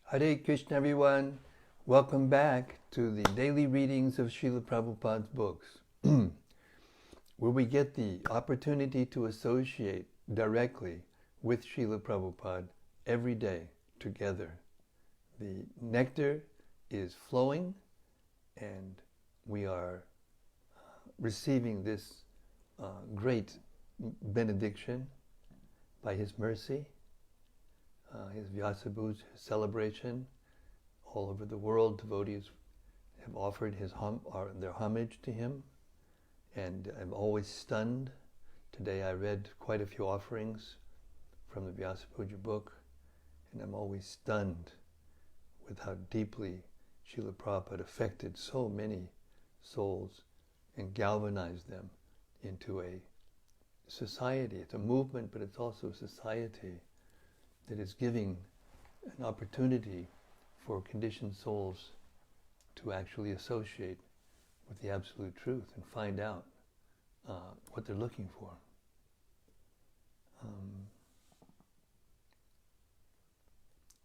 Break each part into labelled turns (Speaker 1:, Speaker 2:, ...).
Speaker 1: Hare Krishna, everyone. Welcome back to the daily readings of Srila Prabhupada's books, where we get the opportunity to associate directly with Srila Prabhupada every day together. The nectar is flowing, and we are receiving this great benediction by His mercy. His Vyasabhuj celebration all over the world. Devotees have offered their homage to him, and I'm always stunned. Today I read quite a few offerings from the Vyasabhuja book, and I'm always stunned with how deeply Srila Prabhupada affected so many souls and galvanized them into a society. It's a movement, but it's also a society that is giving an opportunity for conditioned souls to actually associate with the absolute truth and find out what they're looking for.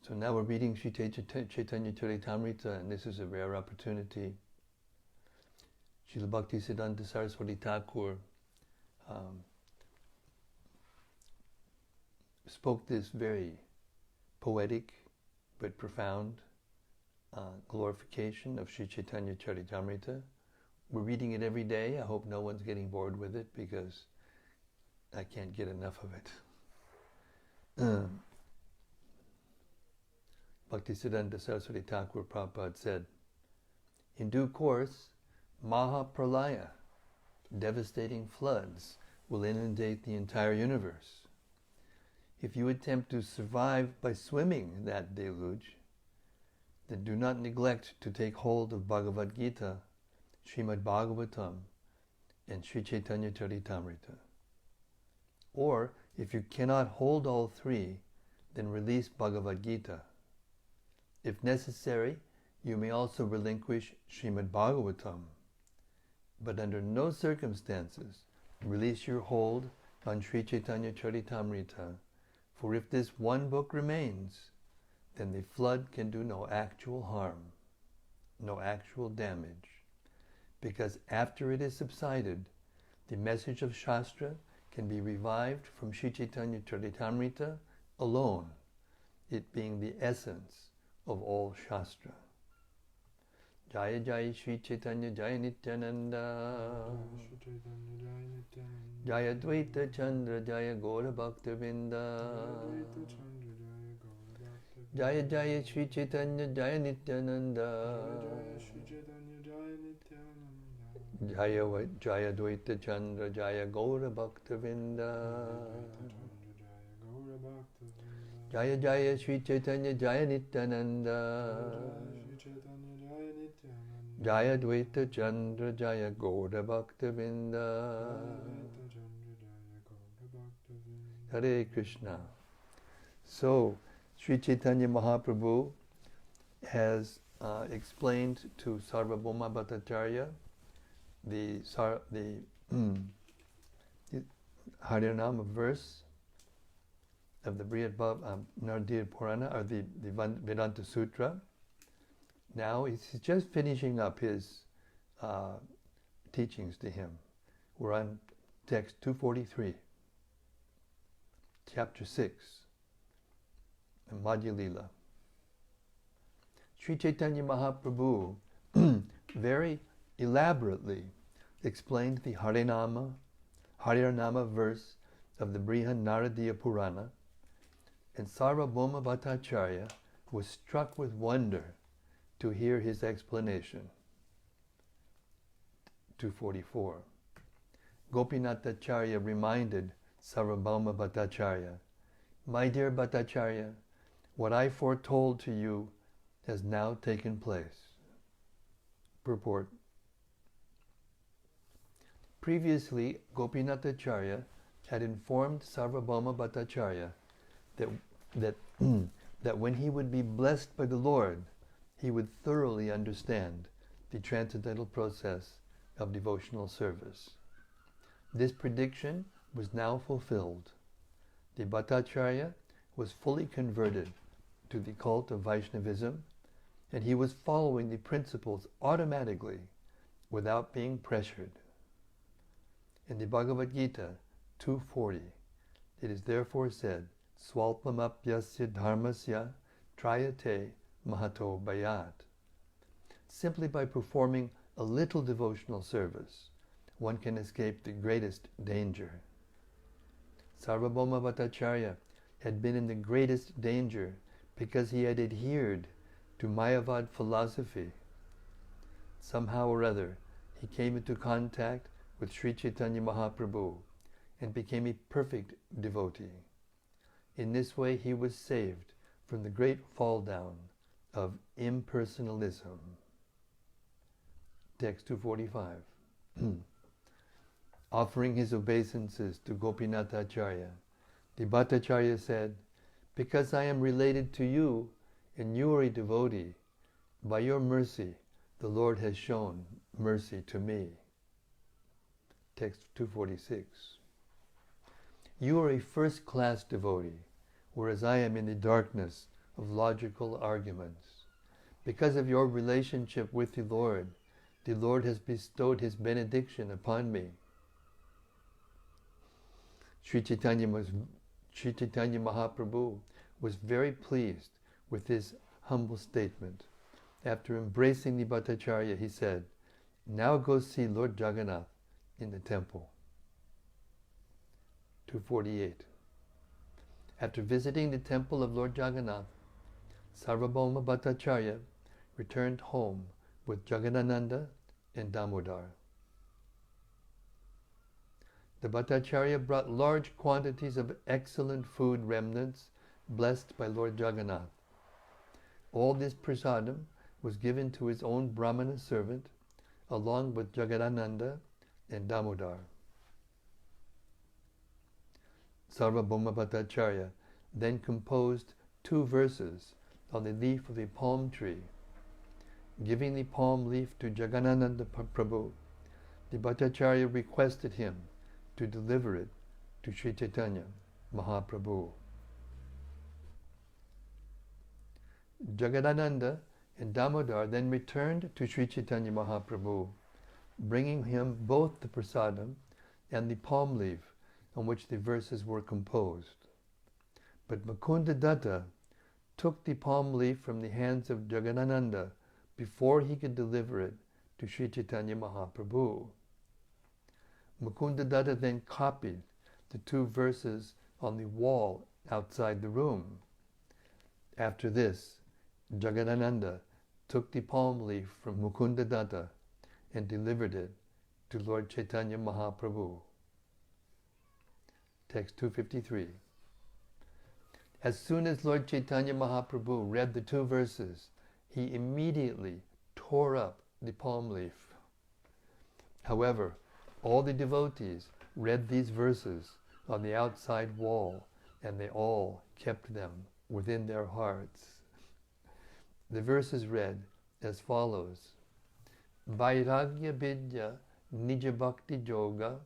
Speaker 1: So now we're reading Sri Caitanya-caritämrta, and this is a rare opportunity. Srila Bhaktisiddhanta Saraswati Thakur spoke this very poetic but profound glorification of Sri Caitanya-caritämrta. We're reading it every day. I hope no one's getting bored with it because I can't get enough of it. Bhaktisiddhanta Saraswati Thakur Prabhupada said, in due course, Mahapralaya, devastating floods, will inundate the entire universe. If you attempt to survive by swimming in that deluge, then do not neglect to take hold of Bhagavad Gita, Srimad Bhagavatam, and Sri Caitanya-caritämrta. Or, if you cannot hold all three, then release Bhagavad Gita. If necessary, you may also relinquish Srimad Bhagavatam, but under no circumstances release your hold on Sri Caitanya-caritämrta. For if this one book remains, then the flood can do no actual harm, no actual damage, because after it is subsided, the message of Shastra can be revived from Sri Caitanya-caritämrta alone, it being the essence of all Shastra. Jaya Jaya Sri Chaitanya Jaya Nityananda Jaya Dvaita Chandra Jaya Gaura Bhaktavinda Jaya Jaya Sri Chaitanya Jaya Nityananda Jaya Jaya Dvaita Chandra Jaya Gaura Bhaktavinda Jaya Jaya Sri Chaitanya Jaya Nityananda Jaya Dvaita Chandra Jaya Gaura Bhaktavinda. Hare Krishna. So, Sri Chaitanya Mahaprabhu has explained to Särvabhauma Bhattäcärya the Harinama verse of the Brihad Naradiya Purana, or the Vedanta Sutra. Now he's just finishing up his teachings to him. We're on text 243, chapter 6, Madhya-lila. Sri Chaitanya Mahaprabhu very elaborately explained the Harinama verse of the Brihad Naradiya Purana, and Särvabhauma Bhattäcärya was struck with wonder to hear his explanation. 244. Gopinathacharya reminded Särvabhauma Bhattäcärya, my dear Bhattacharya, what I foretold to you has now taken place. Purport. Previously, Gopinathacharya had informed Särvabhauma Bhattäcärya that when he would be blessed by the Lord, he would thoroughly understand the transcendental process of devotional service. This prediction was now fulfilled. The Bhattacharya was fully converted to the cult of Vaishnavism, and he was following the principles automatically without being pressured. In the Bhagavad Gita 2:40, it is therefore said, Swalpamapyasya dharmasya trayate mahato bhayat. Simply by performing a little devotional service, one can escape the greatest danger. Särvabhauma Bhattäcärya had been in the greatest danger because he had adhered to Mayavad philosophy. Somehow or other, he came into contact with Sri Chaitanya Mahaprabhu and became a perfect devotee. In this way, he was saved from the great fall down of impersonalism. Text 245. Offering his obeisances to Gopinathacharya, the Bhattacharya said, because I am related to you and you are a devotee, by your mercy the Lord has shown mercy to me. Text 246. You are a first-class devotee, whereas I am in the darkness of logical arguments. Because of your relationship with the Lord has bestowed his benediction upon me. Sri Chaitanya Mahaprabhu was very pleased with this humble statement. After embracing the Bhattacharya, he said, now go see Lord Jagannath in the temple. 248. After visiting the temple of Lord Jagannath, Särvabhauma Bhattacharya returned home with Jagadananda and Damodar. The Bhattacharya brought large quantities of excellent food remnants blessed by Lord Jagannath. All this prasadam was given to his own Brahmana servant along with Jagadananda and Damodar. Särvabhauma Bhattacharya then composed 2 verses on the leaf of a palm tree. Giving the palm leaf to Jagadananda Prabhu, the Bhattacharya requested him to deliver it to Sri Chaitanya Mahaprabhu. Jagadananda and Damodar then returned to Sri Chaitanya Mahaprabhu, bringing him both the prasadam and the palm leaf on which the verses were composed. But Mukunda Datta took the palm leaf from the hands of Jagadananda before he could deliver it to Sri Chaitanya Mahaprabhu. Mukunda Datta then copied the 2 verses on the wall outside the room. After this, Jagadananda took the palm leaf from Mukunda Datta and delivered it to Lord Chaitanya Mahaprabhu. Text 253. As soon as Lord Chaitanya Mahaprabhu read the 2 verses, he immediately tore up the palm leaf. However, all the devotees read these verses on the outside wall, and they all kept them within their hearts. The verses read as follows: Vairagya Vidya Nija Bhakti Yoga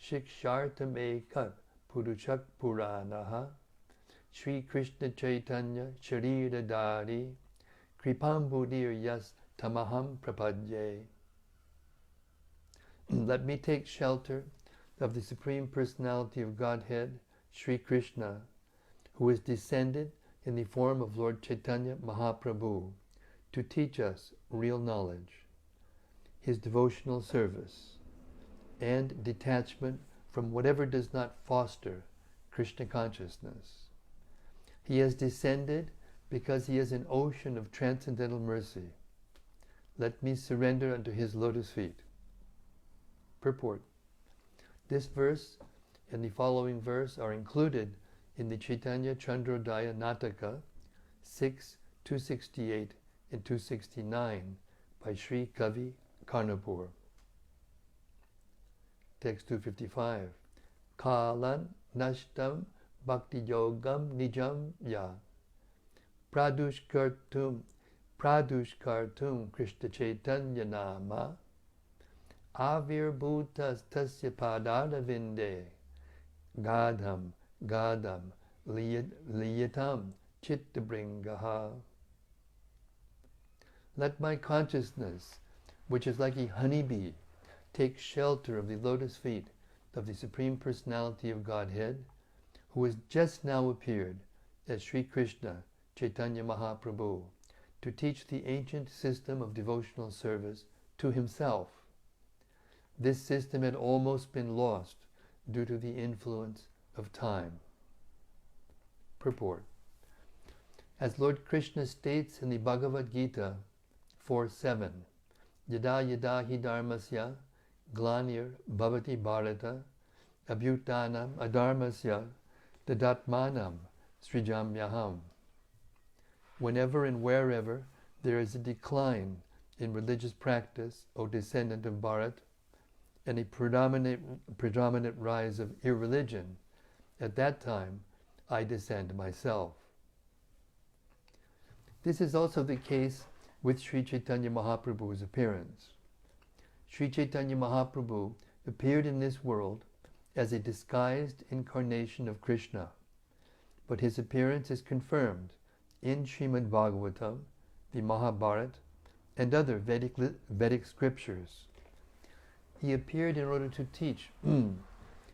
Speaker 1: Shikshartam Ekat Purushak Puranaha Sri Krishna Chaitanya Sharira Dari Kripam Buddhir Yas Tamaham Prapadye. Let me take shelter of the Supreme Personality of Godhead, Sri Krishna, who is descended in the form of Lord Chaitanya Mahaprabhu to teach us real knowledge, his devotional service, and detachment from whatever does not foster Krishna consciousness. He has descended because he is an ocean of transcendental mercy. Let me surrender unto his lotus feet. Purport. This verse and the following verse are included in the Chaitanya Chandrodaya Nataka 6, 268 and 269 by Sri Kavi Karnapur. Text 255. Kalan nashtam bhakti yogam nijam ya pradushkartum Krishna Chaitanya nama avirbhutas tasya padada vinde gadam liyatam chitta-bringaha. Let my consciousness, which is like a honeybee, take shelter of the lotus feet of the Supreme Personality of Godhead, who has just now appeared as Sri Krishna Chaitanya Mahaprabhu to teach the ancient system of devotional service to himself. This system had almost been lost due to the influence of time. Purport. As Lord Krishna states in the Bhagavad Gita 4:7, Yada yada hi dharmasya glanir bhavati bharata abhyutanam adharmasya dadatmanam srijamyaham. Whenever and wherever there is a decline in religious practice, O descendant of Bharat, and a predominant rise of irreligion, at that time I descend myself. This is also the case with Sri Chaitanya Mahaprabhu's appearance. Sri Chaitanya Mahaprabhu appeared in this world as a disguised incarnation of Krishna, but his appearance is confirmed in Srimad Bhagavatam, the Mahabharata, and other Vedic scriptures. He appeared in order to teach.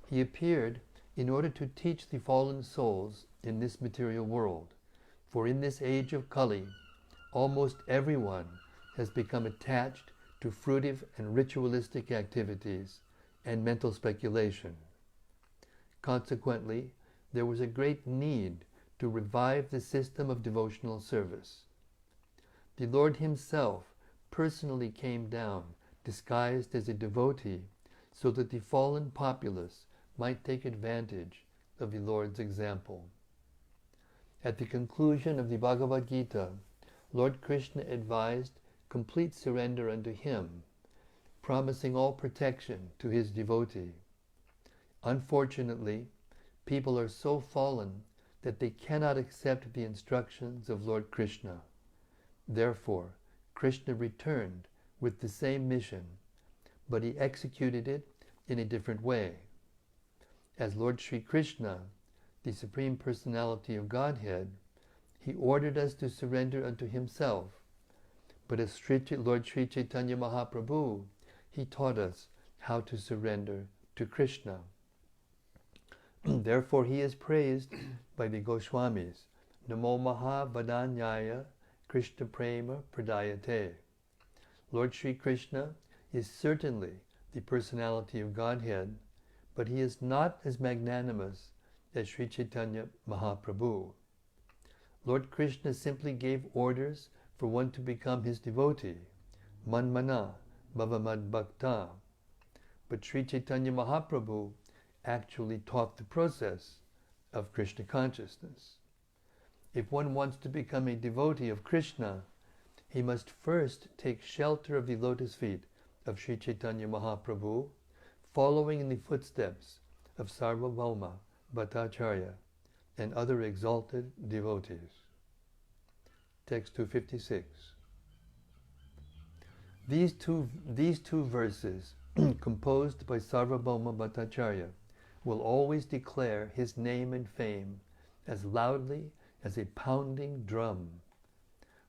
Speaker 1: He appeared in order to teach the fallen souls in this material world. For in this age of Kali, almost everyone has become attached to fruitive and ritualistic activities and mental speculation. Consequently, there was a great need to revive the system of devotional service. The Lord himself personally came down, disguised as a devotee, so that the fallen populace might take advantage of the Lord's example. At the conclusion of the Bhagavad Gita, Lord Krishna advised complete surrender unto him, promising all protection to his devotee. Unfortunately, people are so fallen that they cannot accept the instructions of Lord Krishna. Therefore, Krishna returned with the same mission, but he executed it in a different way. As Lord Sri Krishna, the Supreme Personality of Godhead, he ordered us to surrender unto himself. But as Lord Sri Chaitanya Mahaprabhu, he taught us how to surrender to Krishna. Therefore he is praised by the Goswamis. Namo Maha Vadanyaya Krishna Prema Pradayate. Lord Sri Krishna is certainly the personality of Godhead, but he is not as magnanimous as Sri Chaitanya Mahaprabhu. Lord Krishna simply gave orders for one to become his devotee, Manmana Bhavamad Bhakta. But Sri Chaitanya Mahaprabhu actually taught the process of Krishna consciousness. If one wants to become a devotee of Krishna, he must first take shelter of the lotus feet of Sri Chaitanya Mahaprabhu, following in the footsteps of Särvabhauma, Bhattäcärya, and other exalted devotees. Text 256. These two verses, composed by Särvabhauma Bhattäcärya, will always declare his name and fame as loudly as a pounding drum,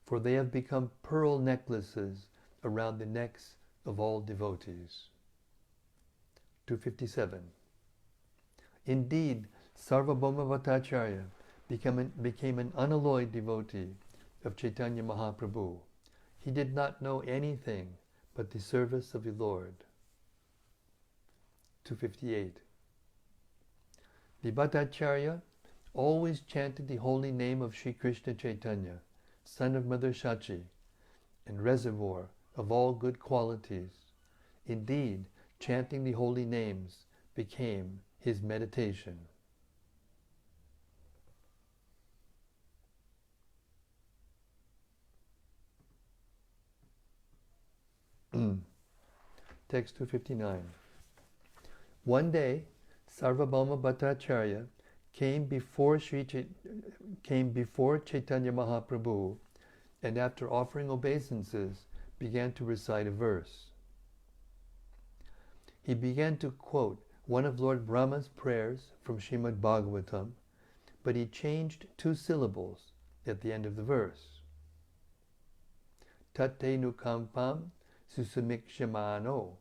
Speaker 1: for they have become pearl necklaces around the necks of all devotees. 257. Indeed, Särvabhauma Bhattäcärya became an unalloyed devotee of Chaitanya Mahaprabhu. He did not know anything but the service of the Lord. 258. The Bhattäcärya always chanted the holy name of Sri Krishna Chaitanya, son of Mother Shachi, and reservoir of all good qualities. Indeed, chanting the holy names became his meditation. Text 259. One day, Särvabhauma Bhattäcärya came before Chaitanya Mahaprabhu, and after offering obeisances, began to recite a verse. He began to quote one of Lord Brahma's prayers from Srimad Bhagavatam, but he changed two syllables at the end of the verse. Tate nukampam susamikshimano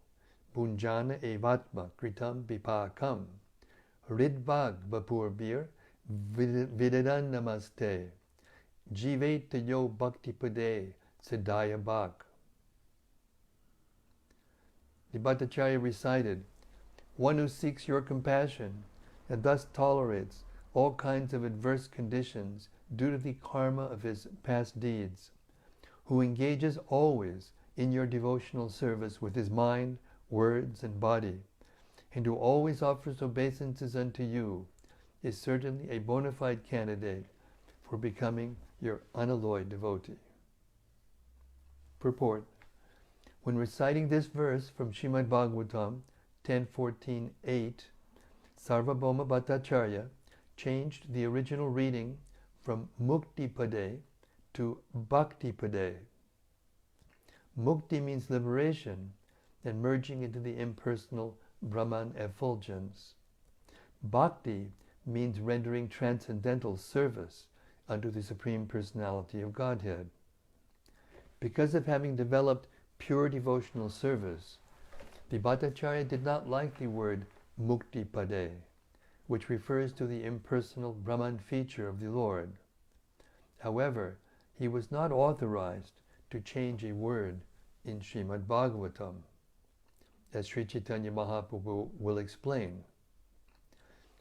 Speaker 1: bunjana evatma kritam vipakam ridvag vapurbir vidadan namaste jiveta yo bhaktipade siddhaya bhak. The Bhattäcärya recited, "One who seeks your compassion and thus tolerates all kinds of adverse conditions due to the karma of his past deeds, who engages always in your devotional service with his mind, words, and body, and who always offers obeisances unto you, is certainly a bona fide candidate for becoming your unalloyed devotee." Purport. When reciting this verse from Srimad Bhagavatam 10.14.8, Särvabhauma Bhattäcärya changed the original reading from Muktipade to Bhaktipade. Mukti means liberation and merging into the impersonal Brahman effulgence. Bhakti means rendering transcendental service unto the Supreme Personality of Godhead. Because of having developed pure devotional service, the Bhattäcärya did not like the word Muktipade, which refers to the impersonal Brahman feature of the Lord. However, he was not authorized to change a word in Srimad Bhagavatam, as Sri Chaitanya Mahaprabhu will explain.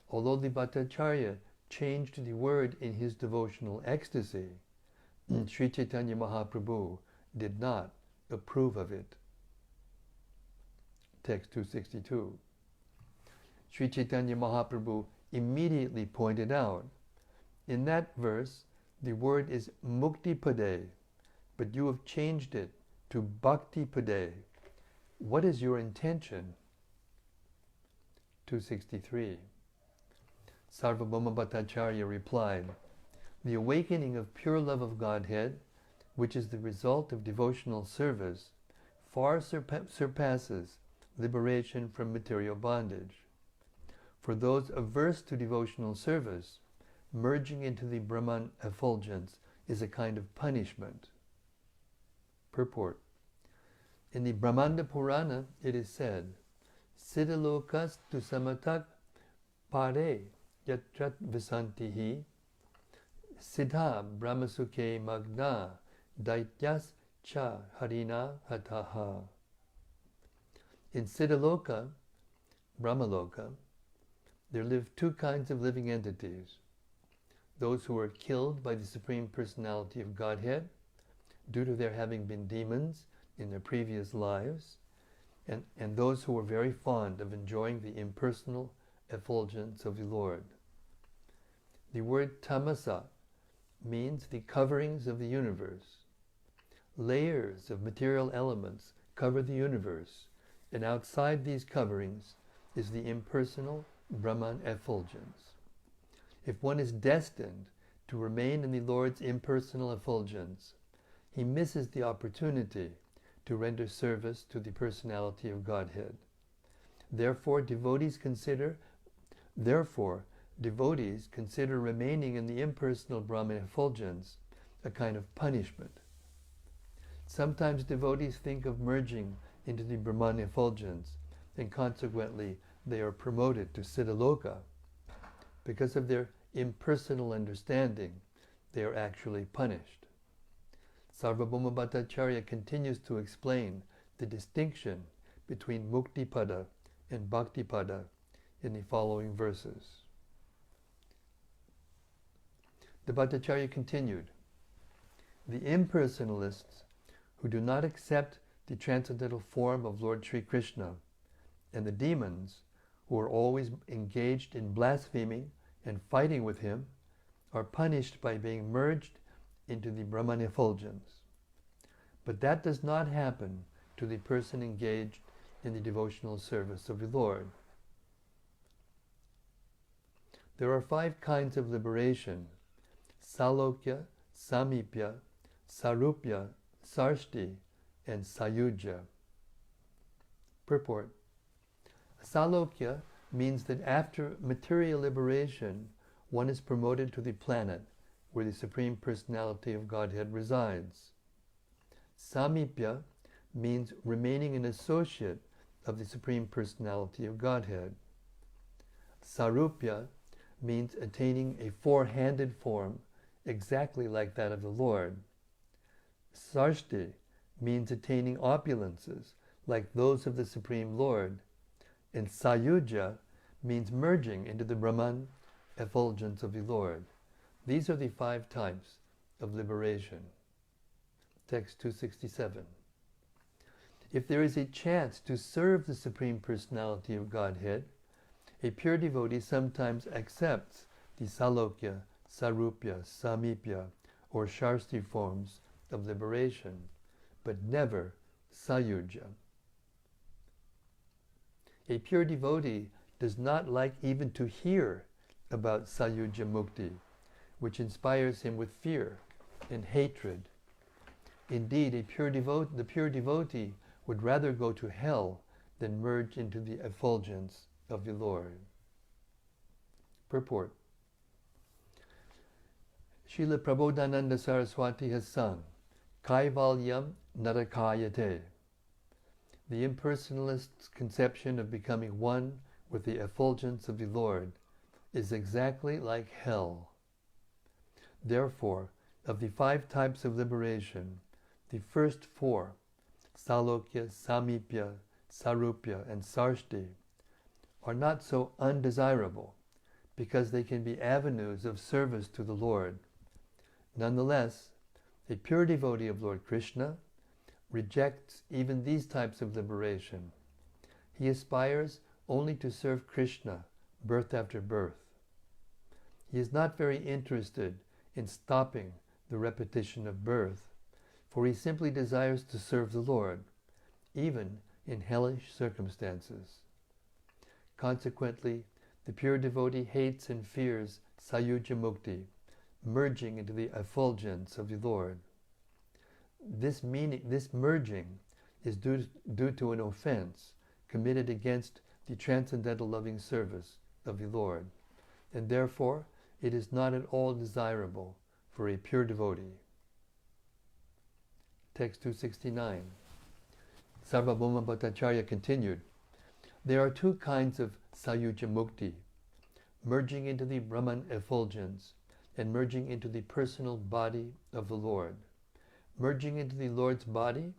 Speaker 1: Although the Bhattäcärya changed the word in his devotional ecstasy, Sri Chaitanya Mahaprabhu did not approve of it. Text 262. Sri Chaitanya Mahaprabhu immediately pointed out, in that verse, the word is Muktipade, but you have changed it to Bhaktipade. What is your intention? 263. Särvabhauma Bhattäcärya replied, the awakening of pure love of Godhead, which is the result of devotional service, far surpasses liberation from material bondage. For those averse to devotional service, merging into the Brahman effulgence is a kind of punishment. Purport. In the Brahmanda Purana it is said, Siddhalokas tu samatak pare yatrat visantihi siddha brahmasukhe magna daityas cha harina hataha. In Siddhaloka, Brahmaloka, there live two kinds of living entities. Those who are killed by the Supreme Personality of Godhead due to their having been demons in their previous lives, and those who are very fond of enjoying the impersonal effulgence of the Lord. The word tamasa means the coverings of the universe. Layers of material elements cover the universe, and outside these coverings is the impersonal Brahman effulgence. If one is destined to remain in the Lord's impersonal effulgence, he misses the opportunity to render service to the personality of Godhead. Therefore, devotees consider remaining in the impersonal Brahman effulgence a kind of punishment. Sometimes devotees think of merging into the Brahman effulgence, and consequently they are promoted to Siddhaloka. Because of their impersonal understanding, they are actually punished. Särvabhauma Bhattäcärya continues to explain the distinction between Muktipada and Bhaktipada in the following verses. The Bhattäcärya continued, the impersonalists who do not accept the transcendental form of Lord Sri Krishna, and the demons who are always engaged in blaspheming and fighting with him, are punished by being merged into the Brahman effulgence. But that does not happen to the person engaged in the devotional service of the Lord. There are 5 kinds of liberation: Salokya, Samipya, Sarupya, Sarshti, and Sayujya. Purport. Salokya means that after material liberation, one is promoted to the planet where the Supreme Personality of Godhead resides. Samipya means remaining an associate of the Supreme Personality of Godhead. Sarupya means attaining a four-handed form exactly like that of the Lord. Sarshti means attaining opulences like those of the Supreme Lord. And Sayuja means merging into the Brahman effulgence of the Lord. These are the 5 types of liberation. Text 267. If there is a chance to serve the Supreme Personality of Godhead, a pure devotee sometimes accepts the Salokya, Sarupya, Samipya, or Sharsti forms of liberation, but never Sayuja. A pure devotee does not like even to hear about Sayuja Mukti, which inspires him with fear and hatred. Indeed, the pure devotee would rather go to hell than merge into the effulgence of the Lord. Purport. Srila Prabodhananda Saraswati has sung, Kaivalyam Narakayate. The impersonalist's conception of becoming one with the effulgence of the Lord is exactly like hell. Therefore, of the 5 types of liberation, the first 4, Salokya, Samipya, Sarupya, and Sarshti, are not so undesirable because they can be avenues of service to the Lord. Nonetheless, a pure devotee of Lord Krishna rejects even these types of liberation. He aspires only to serve Krishna birth after birth. He is not very interested in stopping the repetition of birth, for he simply desires to serve the Lord, even in hellish circumstances. Consequently, the pure devotee hates and fears Sayuja Mukti, merging into the effulgence of the Lord. This merging is due to an offense committed against the transcendental loving service of the Lord, and therefore it is not at all desirable for a pure devotee. Text 269. Särvabhauma Bhattäcärya continued, there are 2 kinds of Sayuja Mukti, merging into the Brahman effulgence and merging into the personal body of the Lord. Merging into the Lord's body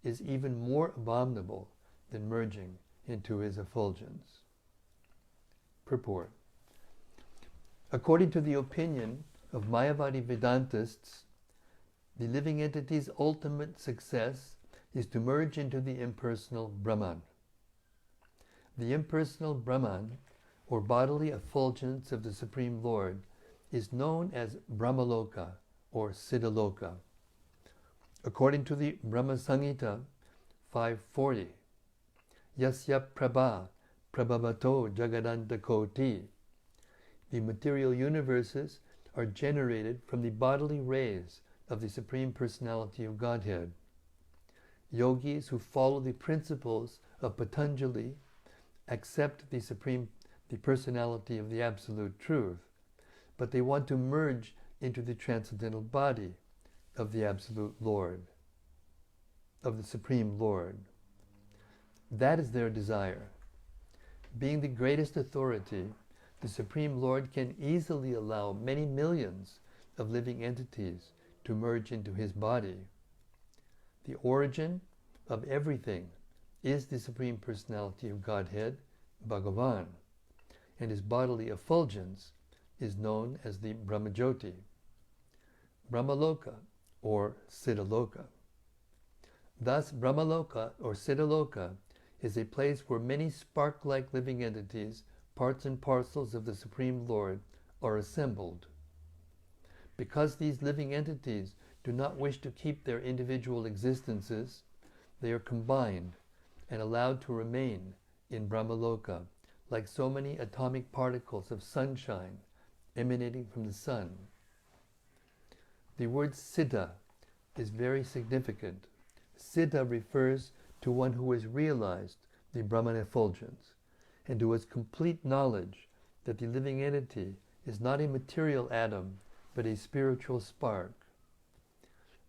Speaker 1: is even more abominable than merging into his effulgence. Purport. According to the opinion of Mayavadi Vedantists, the living entity's ultimate success is to merge into the impersonal Brahman. The impersonal Brahman, or bodily effulgence of the Supreme Lord, is known as Brahmaloka or Siddhaloka. According to the Brahma Samhita 540, Yasya Prabha Prabhavato Jagadanta Koti, the material universes are generated from the bodily rays of the Supreme Personality of Godhead. Yogis who follow the principles of Patanjali accept the personality of the Absolute Truth, but they want to merge into the transcendental body of the Absolute Lord, of the Supreme Lord. That is their desire. Being the greatest authority, the Supreme Lord can easily allow many millions of living entities to merge into his body. The origin of everything is the Supreme Personality of Godhead, Bhagavan, and his bodily effulgence is known as the Brahmajyoti, Brahmaloka, or Siddhaloka. Thus, Brahmaloka, or Siddhaloka, is a place where many spark-like living entities, parts and parcels of the Supreme Lord, are assembled. Because these living entities do not wish to keep their individual existences, they are combined and allowed to remain in Brahmaloka, like so many atomic particles of sunshine emanating from the sun. The word Siddha is very significant. Siddha refers to one who has realized the Brahman effulgence and who has complete knowledge that the living entity is not a material atom but a spiritual spark.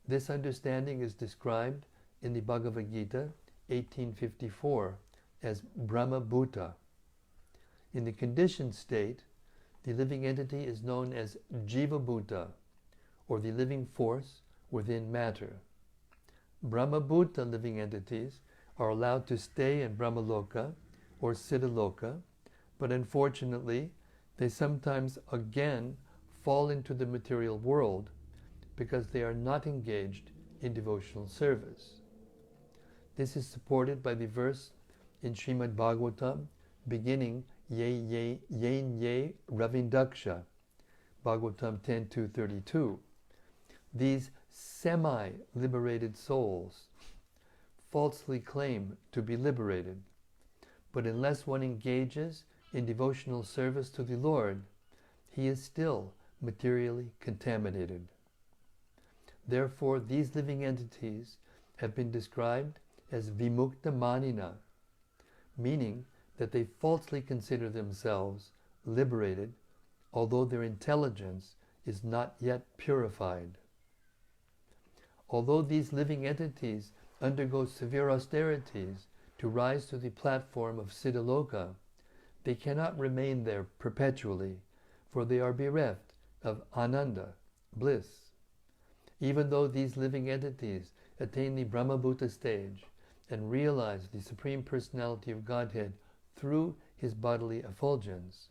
Speaker 1: This understanding is described in the Bhagavad Gita 1854 as Brahma Bhuta. In the conditioned state, the living entity is known as Jiva Bhuta, or the living force within matter. Brahma Bhuta living entities are allowed to stay in Brahmaloka or Siddhaloka, but unfortunately, they sometimes again fall into the material world because they are not engaged in devotional service. This is supported by the verse in Srimad Bhagavatam beginning Ye Ravindaksha, Bhagavatam 10.2.32. These semi-liberated souls falsely claim to be liberated, but unless one engages in devotional service to the Lord, he is still materially contaminated. Therefore, these living entities have been described as Vimukta Manina, meaning that they falsely consider themselves liberated, although their intelligence is not yet purified. Although these living entities undergo severe austerities to rise to the platform of Siddhaloka, they cannot remain there perpetually, for they are bereft of Ananda, bliss. Even though these living entities attain the Brahmabhuta stage and realize the Supreme Personality of Godhead through his bodily effulgence,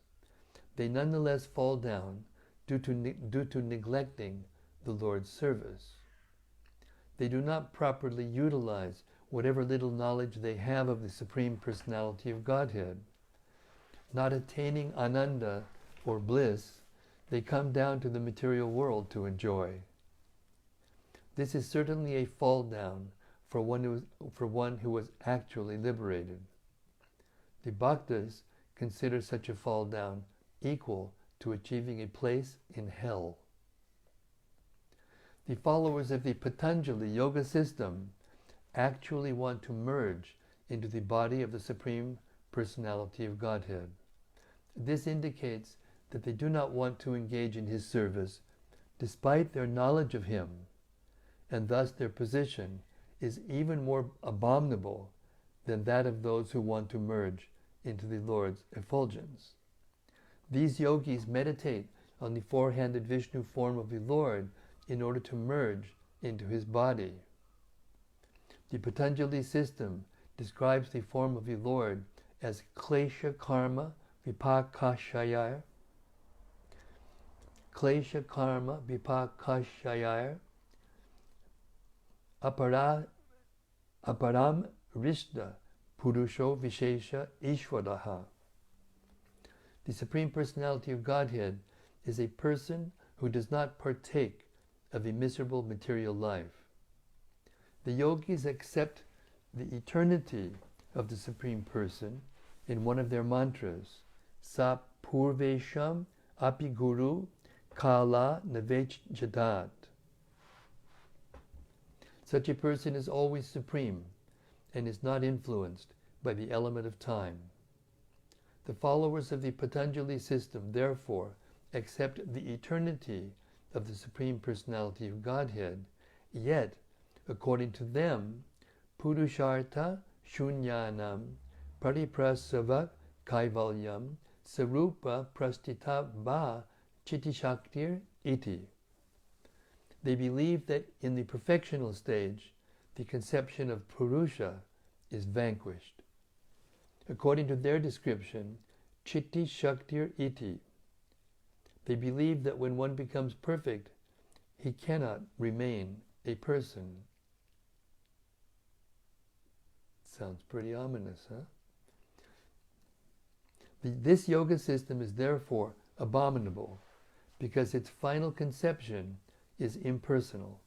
Speaker 1: they nonetheless fall down due to neglecting the Lord's service. They do not properly utilize whatever little knowledge they have of the Supreme Personality of Godhead. Not attaining Ananda or bliss, they come down to the material world to enjoy. This is certainly a fall down for one who was actually liberated. The Bhaktas consider such a fall down equal to achieving a place in hell. The followers of the Patanjali yoga system actually want to merge into the body of the Supreme Personality of Godhead. This indicates that they do not want to engage in his service despite their knowledge of him, and thus their position is even more abominable than that of those who want to merge into the Lord's effulgence. These yogis meditate on the four-handed Vishnu form of the Lord in order to merge into his body. The Patanjali system describes the form of the Lord as Klesha Karma Vipakashayar, Klesha Karma Vipakashayar, Aparam Rishta Purusho Vishesha Ishwaraha. The Supreme Personality of Godhead is a person who does not partake of a miserable material life. The yogis accept the eternity of the Supreme Person in one of their mantras, Sa Purvesham Api Guru Kala Navejjadat. Such a person is always supreme and is not influenced by the element of time. The followers of the Patanjali system therefore accept the eternity of the Supreme Personality of Godhead, yet, according to them, Purushartha Shunyanam Pariprasava Kaivalyam Sarupa Prastita Va Chittishaktir Iti. They believe that in the perfectional stage, the conception of Purusha is vanquished. According to their description, Chitti Shaktir Iti. They believe that when one becomes perfect, he cannot remain a person. Sounds pretty ominous, huh? This yoga system is therefore abominable because its final conception is impersonal.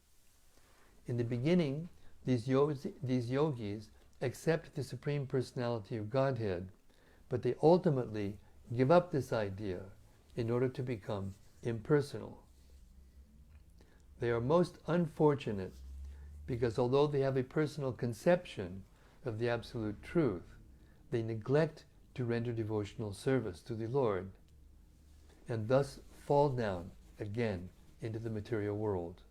Speaker 1: In the beginning, these yogis accept the Supreme Personality of Godhead, but they ultimately give up this idea in order to become impersonal. They are most unfortunate because although they have a personal conception of the absolute truth, they neglect to render devotional service to the Lord, and thus fall down again into the material world.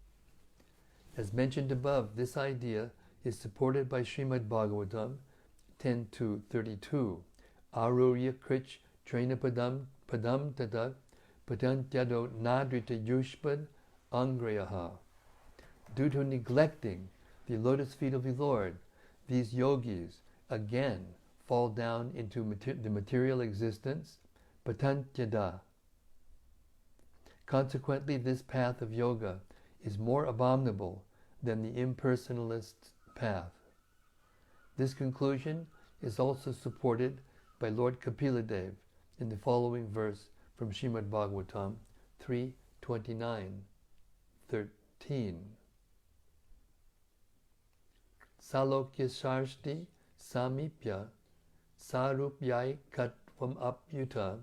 Speaker 1: As mentioned above, this idea is supported by Srimad Bhagavatam 10.2.32. Arurya krich trena padam tatat patantyado nadrita yushpad angrayaha. Due to neglecting the lotus feet of the Lord, these yogis again fall down into the material existence, patantyada. Consequently, this path of yoga is more abominable than the impersonalist path. This conclusion is also supported by Lord Kapila in the following verse from Srimad Bhagavatam 3:29-13. Salokya sarshti samipya sarupyai katvam apyuta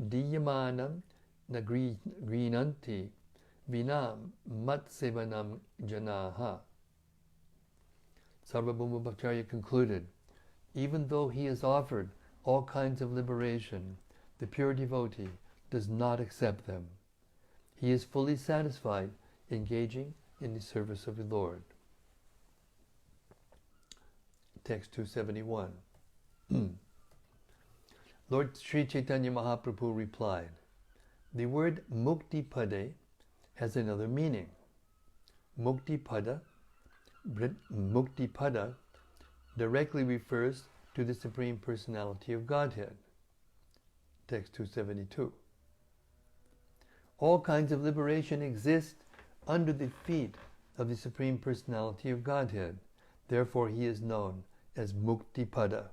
Speaker 1: diyamanam nagrinanti vina matsevanam janaha. Särvabhauma Bhattäcärya concluded, even though he is offered all kinds of liberation, the pure devotee does not accept them. He is fully satisfied engaging in the service of the Lord. Text 271. Lord Sri Chaitanya Mahaprabhu replied, the word mukti-pade has another meaning. Mukti-pada directly refers to the Supreme Personality of Godhead. Text 272. All kinds of liberation exist under the feet of the Supreme Personality of Godhead. Therefore, he is known as Mukti-pada.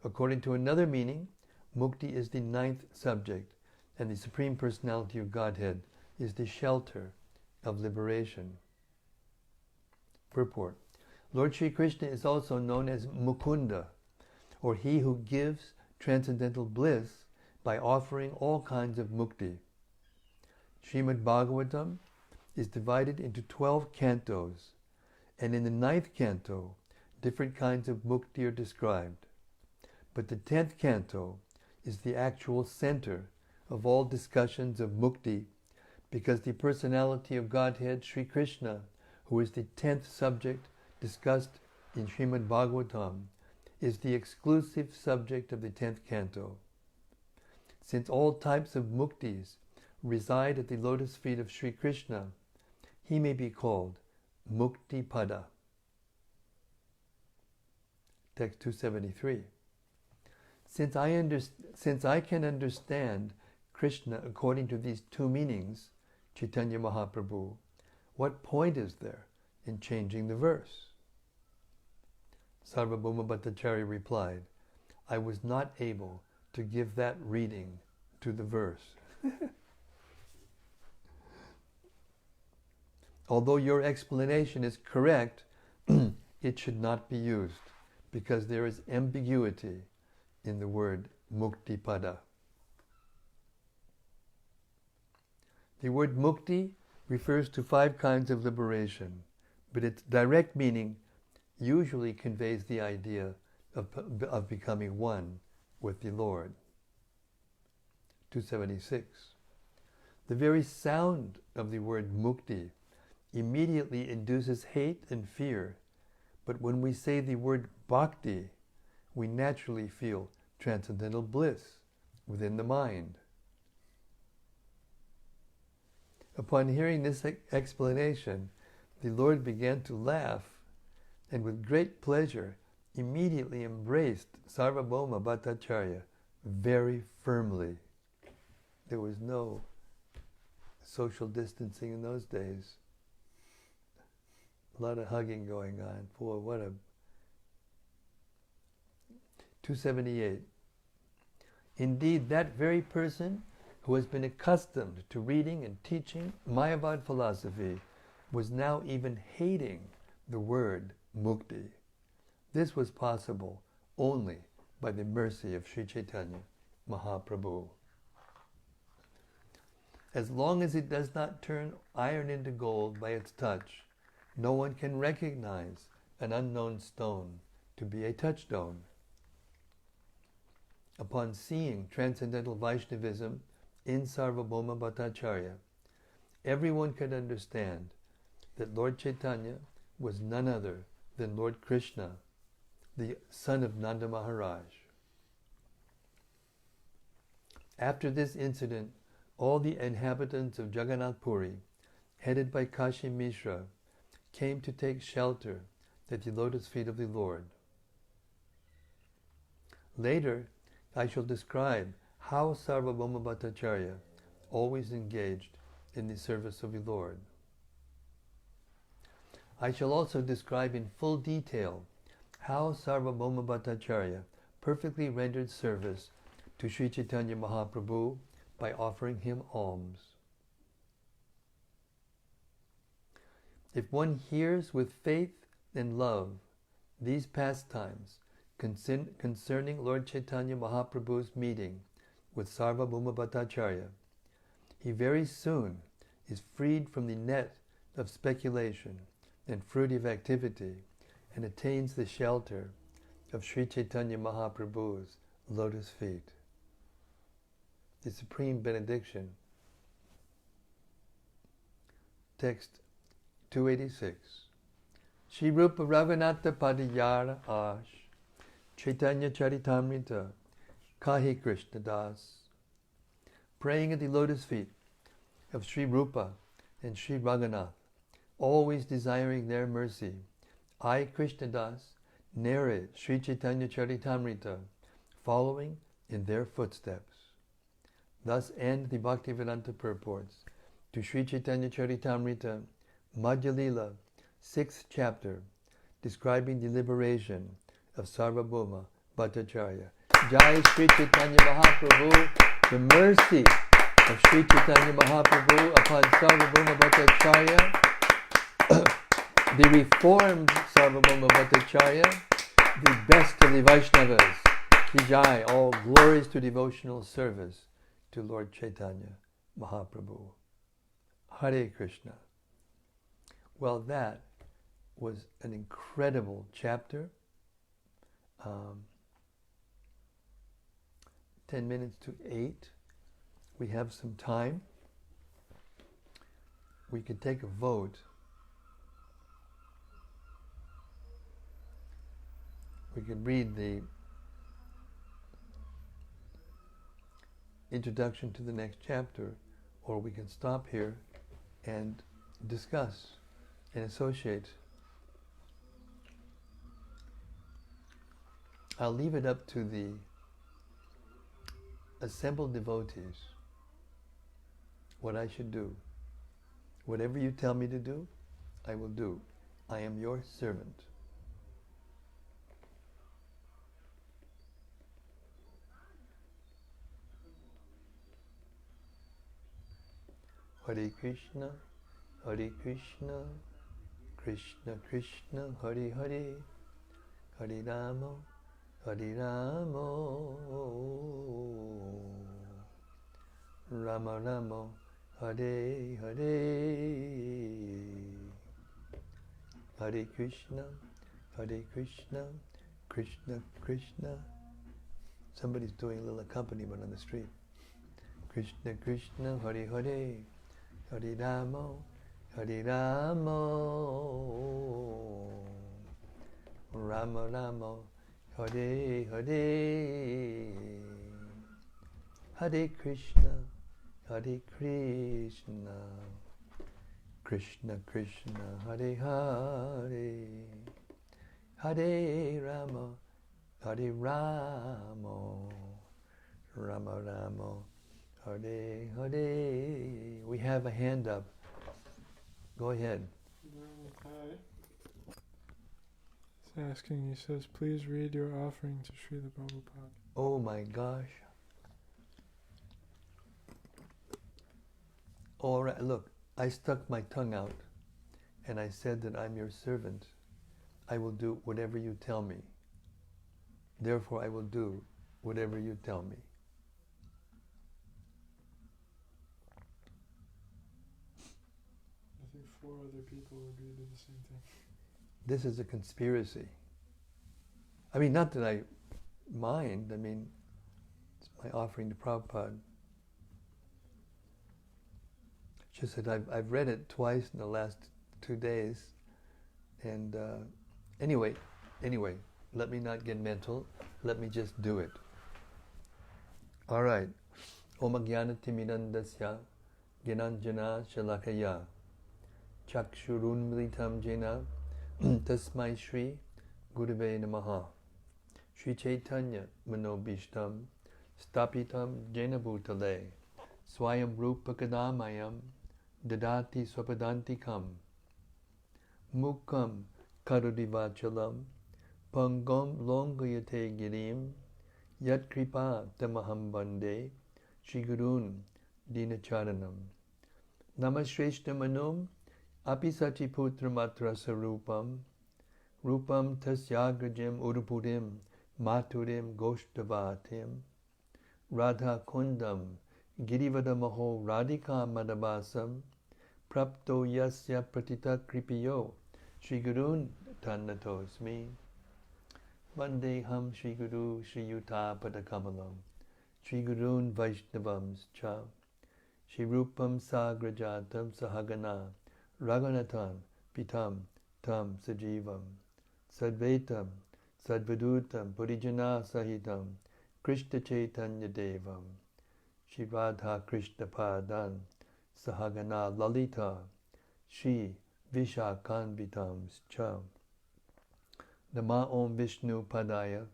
Speaker 1: According to another meaning, Mukti is the ninth subject, and the Supreme Personality of Godhead is the shelter of liberation. Purport. Lord Sri Krishna is also known as Mukunda, or he who gives transcendental bliss by offering all kinds of mukti. Srimad Bhagavatam is divided into 12 cantos, and in the 9th canto, different kinds of mukti are described. But the 10th canto is the actual center of all discussions of mukti, because the personality of Godhead, Sri Krishna, who is the 10th subject discussed in Srimad Bhagavatam, is the exclusive subject of the 10th canto. Since all types of muktis reside at the lotus feet of Sri Krishna, he may be called Mukti-pada. Text 273. Since I can understand Krishna according to these two meanings, Chaitanya Mahaprabhu, what point is there in changing the verse? Särvabhauma Bhattacharya replied, I was not able to give that reading to the verse. Although your explanation is correct, it should not be used, because there is ambiguity in the word mukti-pada. The word mukti refers to 5 kinds of liberation, but its direct meaning usually conveys the idea of becoming one with the Lord. 276. The very sound of the word mukti immediately induces hate and fear, but when we say the word bhakti, we naturally feel transcendental bliss within the mind. Upon hearing this explanation, the Lord began to laugh, and with great pleasure immediately embraced Särvabhauma Bhattacharya very firmly. There was no social distancing in those days. A lot of hugging going on. Boy, what a... 278. Indeed, that very person who has been accustomed to reading and teaching Mayavad philosophy was now even hating the word mukti. This was possible only by the mercy of Sri Chaitanya Mahaprabhu. As long as it does not turn iron into gold by its touch, no one can recognize an unknown stone to be a touchstone. Upon seeing transcendental Vaishnavism in Särvabhauma Bhattacharya, everyone could understand that Lord Chaitanya was none other than Lord Krishna, the son of Nanda Maharaj. After this incident, all the inhabitants of Jagannath Puri, headed by Kashi Mishra, came to take shelter at the lotus feet of the Lord. Later, I shall describe how Särvabhauma Bhattäcärya always engaged in the service of the Lord. I shall also describe in full detail how Särvabhauma Bhattäcärya perfectly rendered service to Sri Chaitanya Mahaprabhu by offering him alms. If one hears with faith and love these pastimes concerning Lord Chaitanya Mahaprabhu's meeting with Särvabhauma Bhattäcärya, he very soon is freed from the net of speculation and fruitive activity and attains the shelter of Sri Chaitanya Mahaprabhu's lotus feet. The Supreme Benediction. Text 286. Shri Rupa Raghunatha Padiyara Ash Caitanya-caritämrta Kahi Krishna Das. Praying at the lotus feet of Sri Rupa and Sri Raghunath, always desiring their mercy, I, Krishna Das, narrate Sri Caitanya-caritämrta, following in their footsteps. Thus end the Bhaktivedanta purports to Sri Caitanya-caritämrta, Madhya-lila, 6th chapter, describing the liberation of Särvabhauma Bhattäcärya. Jai Sri Chaitanya Mahaprabhu, the mercy of Sri Chaitanya Mahaprabhu upon Särvabhauma Bhattäcärya, the reformed Särvabhauma Bhattäcärya, the best of the Vaishnavas. Ki Jai, all glories to devotional service to Lord Chaitanya Mahaprabhu. Hare Krishna. Well, that was an incredible chapter. 10 minutes to 8. We have some time. We could take a vote. We could read the introduction to the next chapter, or we can stop here and discuss and associate. I'll leave it up to the assembled devotees what I should do. Whatever you tell me to do, I will do. I am your servant. Hare Krishna, Hare Krishna, Krishna Krishna, Hare Hare, Hare Rama, Hare Rama, Rama Rama, Hare Hare, Hare Krishna, Hare Krishna, Krishna Krishna. Somebody's doing a little accompaniment on the street. Krishna Krishna, Hare Hare, Hare Rama, Hare Rama, Rama Rama, Hare Hare, Hare Krishna, Hare Krishna, Krishna Krishna, Hare Hare, Hare Rama, Hare Rama, Rama Rama, Hare Hare. We have a hand up. Go ahead.
Speaker 2: Hi. He's asking, he says, please read your offering to Srila Prabhupada.
Speaker 1: Oh my gosh. All right, look, I stuck my tongue out and I said that I'm your servant. I will do whatever you tell me. Therefore, I will do whatever you tell me.
Speaker 2: I think 4 other people agreed to the same thing.
Speaker 1: This is a conspiracy. I mean, not that I mind. I mean, it's my offering to Prabhupada. She said, I've read it twice in the last 2 days. And anyway, let me not get mental. Let me just do it. All right. Om Ajnanatimidandasya Gyananjana Shalakaya Chakshurunmilitam Jena Tasmai Shri Gurave Namaha Shri Chaitanya Manobishtam Stapitam Jena Bhutale Swayam Rupa Kadamayam Dadati Swapadantikam Mukam Karudivachalam Pangam Longayate Girim Yat Kripa Tamaham Bande Shri Gurun Dinacharanam Namashreshta Manum Apisati Putra Matra Sarupam Rupam Tasyagrajam Urupurim Maturim Goshtavatim Radha Kundam Girivadamaho Radhika Madabasam Prapto Yasya Pratita Kripiyo Shri Gurun Tannatosmi Vandeham Shri Guru Shri Yuta Padakamalam Shri Gurun Vaishnavams Cha Shri Rupam Sagrajatam Sahagana Raghunathan Pitam Tam Sajivam Sadvaitam Sadvadutam Purijana Sahitam Krishna Chaitanya Devam Shri Radha Krishna Padan Sahagana Lalita Shri Vishakanvitam Cha Nama Om Vishnu Padaya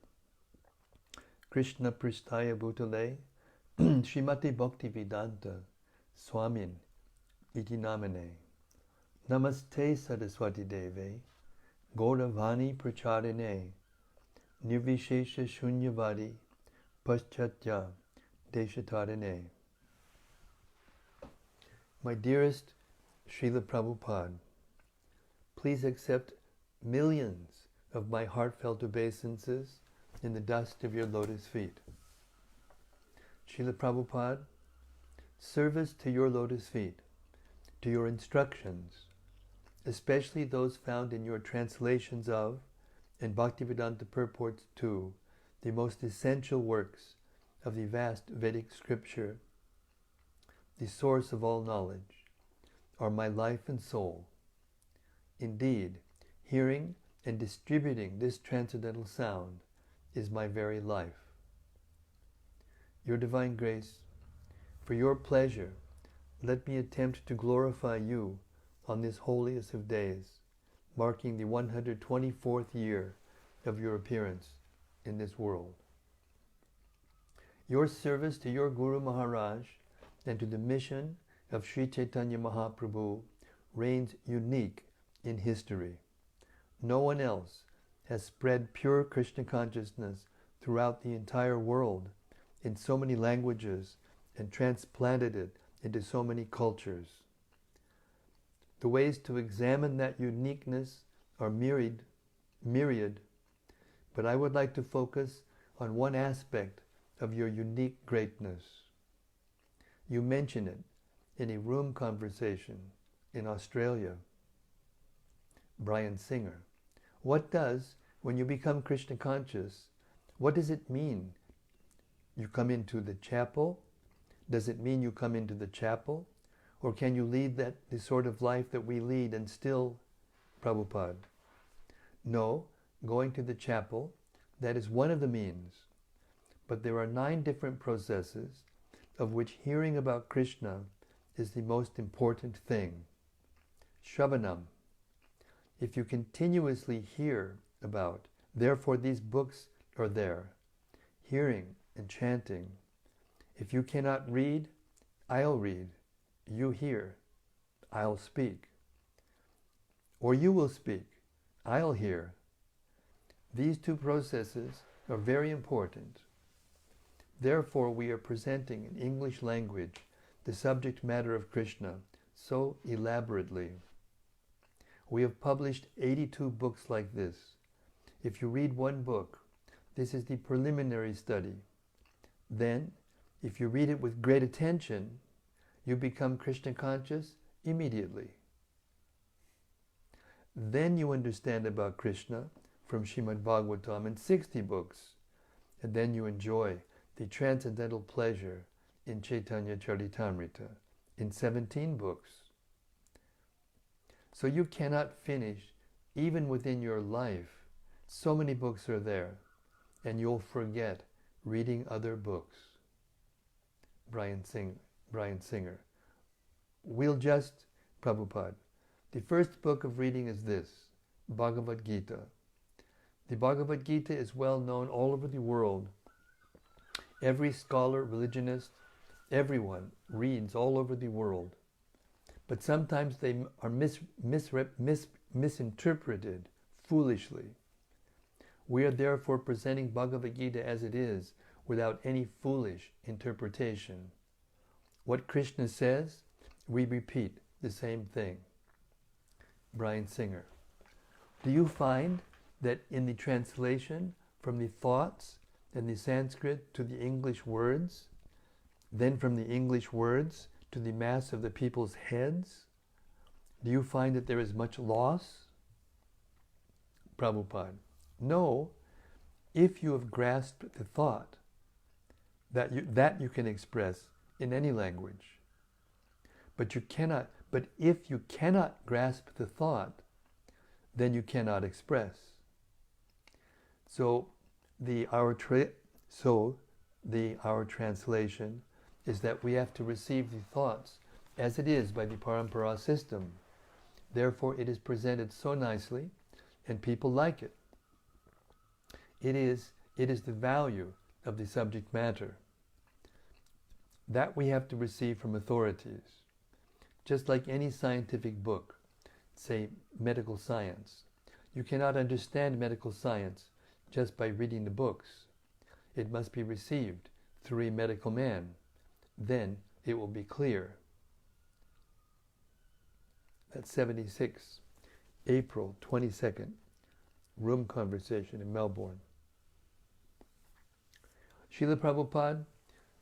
Speaker 1: Krishna Pristaya Bhutale Srimati Bhaktivedanta Swamin Iti Namane Namaste Saraswati Deve Gauravani Pracharine Nirvishesha Shunyavadi Paschatya Deshatarine. My dearest Srila Prabhupada, please accept millions of my heartfelt obeisances in the dust of your lotus feet. Srila Prabhupada, service to your lotus feet, to your instructions, especially those found in your translations of and Bhaktivedanta purports to the most essential works of the vast Vedic scripture, the source of all knowledge, are my life and soul. Indeed, hearing and distributing this transcendental sound is my very life. Your divine grace, for your pleasure, let me attempt to glorify you on this holiest of days, marking the 124th year of your appearance in this world. Your service to your Guru Maharaj and to the mission of Sri Chaitanya Mahaprabhu reigns unique in history. No one else has spread pure Krishna consciousness throughout the entire world in so many languages and transplanted it into so many cultures. The ways to examine that uniqueness are myriad, but I would like to focus on one aspect of your unique greatness. You mention it in a room conversation in Australia. Brian Singer. What does, when you become Krishna conscious, what does it mean? You come into the chapel? Does it mean you come into the chapel? Or can you lead the sort of life that we lead and still, Prabhupada? No, going to the chapel, that is one of the means. But there are 9 different processes, of which hearing about Krishna is the most important thing. Shravanam. If you continuously hear about, therefore these books are there, hearing and chanting. If you cannot read, I'll read. You hear, I'll speak. Or you will speak, I'll hear. These 2 processes are very important. Therefore, we are presenting in English language the subject matter of Krishna so elaborately. We have published 82 books like this. If you read one book, this is the preliminary study. Then, if you read it with great attention, you become Krishna conscious immediately. Then you understand about Krishna from Srimad Bhagavatam in 60 books, and then you enjoy the transcendental pleasure in Caitanya-caritämrta in 17 books. So you cannot finish, even within your life. So many books are there, and you'll forget reading other books. Brian Singer. We'll just, Prabhupada, the first book of reading is this, Bhagavad Gita. The Bhagavad Gita is well known all over the world. Every scholar, religionist, everyone reads all over the world. But sometimes they are misinterpreted foolishly. We are therefore presenting Bhagavad Gita as it is, without any foolish interpretation. What Krishna says, we repeat the same thing. Brian Singer. Do you find that in the translation from the thoughts and the Sanskrit to the English words, then from the English words to the mass of the people's heads, do you find that there is much loss? Prabhupada. No, if you have grasped the thought, that you can express in any language. But if you cannot grasp the thought, then you cannot express. So our translation is that we have to receive the thoughts as it is by the Parampara system. Therefore it is presented so nicely and people like it. It is the value of the subject matter. That we have to receive from authorities. Just like any scientific book, say medical science. You cannot understand medical science just by reading the books. It must be received through a medical man. Then it will be clear. That's 76, April 22nd, room conversation in Melbourne. Srila Prabhupada,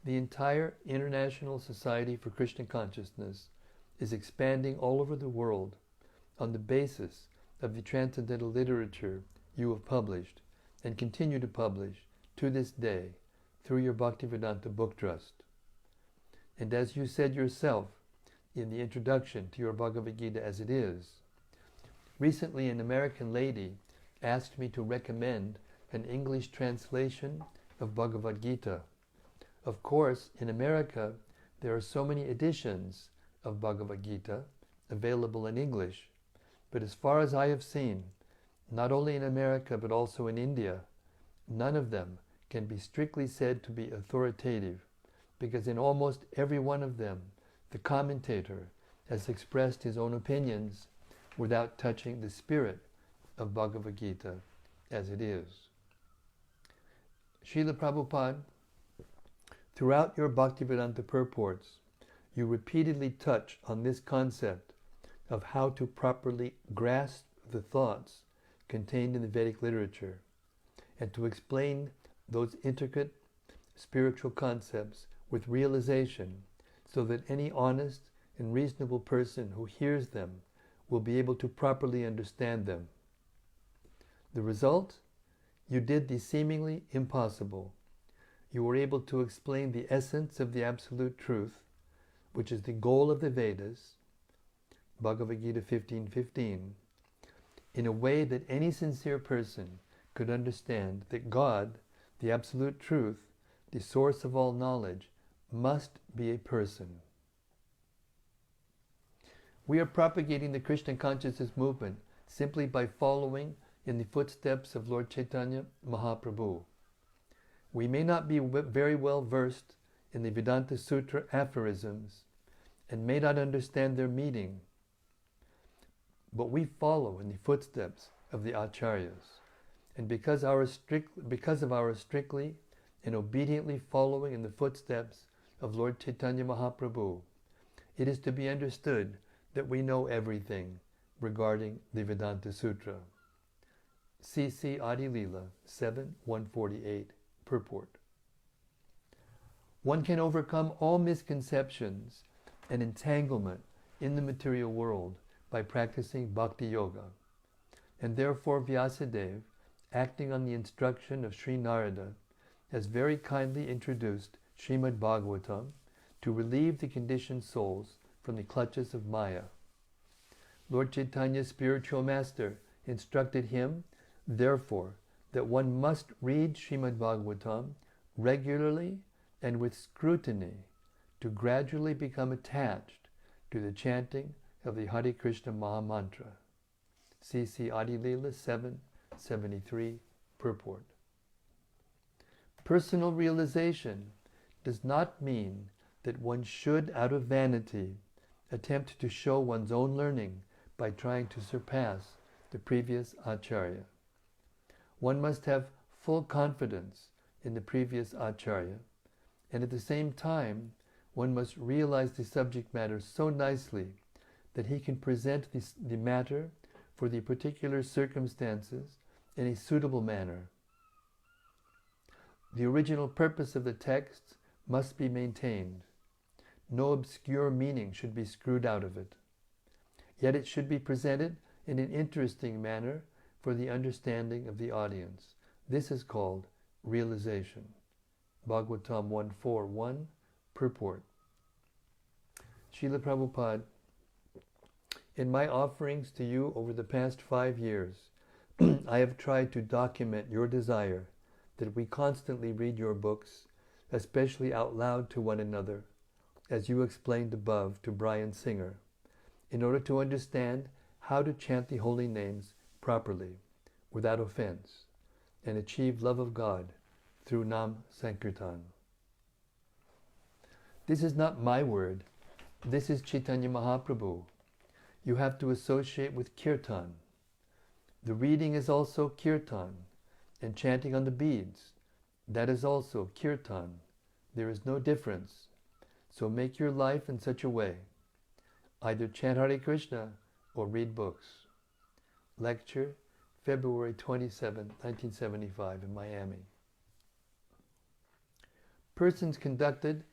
Speaker 1: the entire International Society for Krishna Consciousness is expanding all over the world on the basis of the transcendental literature you have published and continue to publish to this day through your Bhaktivedanta Book Trust. And as you said yourself in the introduction to your Bhagavad Gita as it is, recently an American lady asked me to recommend an English translation of Bhagavad Gita. Of course, in America, there are so many editions of Bhagavad Gita available in English. But as far as I have seen, not only in America but also in India, none of them can be strictly said to be authoritative, because in almost every one of them, the commentator has expressed his own opinions without touching the spirit of Bhagavad Gita as it is. Srila Prabhupada, throughout your Bhaktivedanta purports, you repeatedly touch on this concept of how to properly grasp the thoughts contained in the Vedic literature and to explain those intricate spiritual concepts with realization so that any honest and reasonable person who hears them will be able to properly understand them. The result? You did the seemingly impossible. You were able to explain the essence of the absolute truth, which is the goal of the Vedas, Bhagavad Gita 15:15, in a way that any sincere person could understand that God, the absolute truth, the source of all knowledge, must be a person. We are propagating the Krishna consciousness movement simply by following in the footsteps of Lord Chaitanya Mahaprabhu. We may not be very well versed in the Vedanta Sutra aphorisms and may not understand their meaning, but we follow in the footsteps of the Acharyas. And because of our strictly and obediently following in the footsteps of Lord Chaitanya Mahaprabhu, it is to be understood that we know everything regarding the Vedanta Sutra. C.C. Madhya-lila 7:148, purport. One can overcome all misconceptions and entanglement in the material world by practicing Bhakti Yoga. And therefore Vyasadeva, acting on the instruction of Sri Narada, has very kindly introduced Srimad Bhagavatam to relieve the conditioned souls from the clutches of Maya. Lord Chaitanya's spiritual master instructed him, therefore, that one must read Srimad Bhagavatam regularly and with scrutiny to gradually become attached to the chanting of the Hare Krishna Maha Mantra. C.C. Madhya-lila 7:73 purport. Personal realization does not mean that one should, out of vanity, attempt to show one's own learning by trying to surpass the previous Acharya. One must have full confidence in the previous Acharya, and at the same time, one must realize the subject matter so nicely that he can present the matter for the particular circumstances in a suitable manner. The original purpose of the text must be maintained. No obscure meaning should be screwed out of it. Yet it should be presented in an interesting manner for the understanding of the audience. This is called realization. Bhagavatam 1.4.1 purport. Srila Prabhupada, in my offerings to you over the past 5 years, I have tried to document your desire that we constantly read your books, especially out loud to one another, as you explained above to Brian Singer, in order to understand how to chant the holy names properly, without offense, and achieve love of God through Nam Sankirtan. This is not my word. This is Chaitanya Mahaprabhu. You have to associate with kirtan. The reading is also kirtan, and chanting on the beads, that is also kirtan. There is no difference. So make your life in such a way. Either chant Hare Krishna or read books. Lecture, February 27, 1975 in Miami. Persons conducted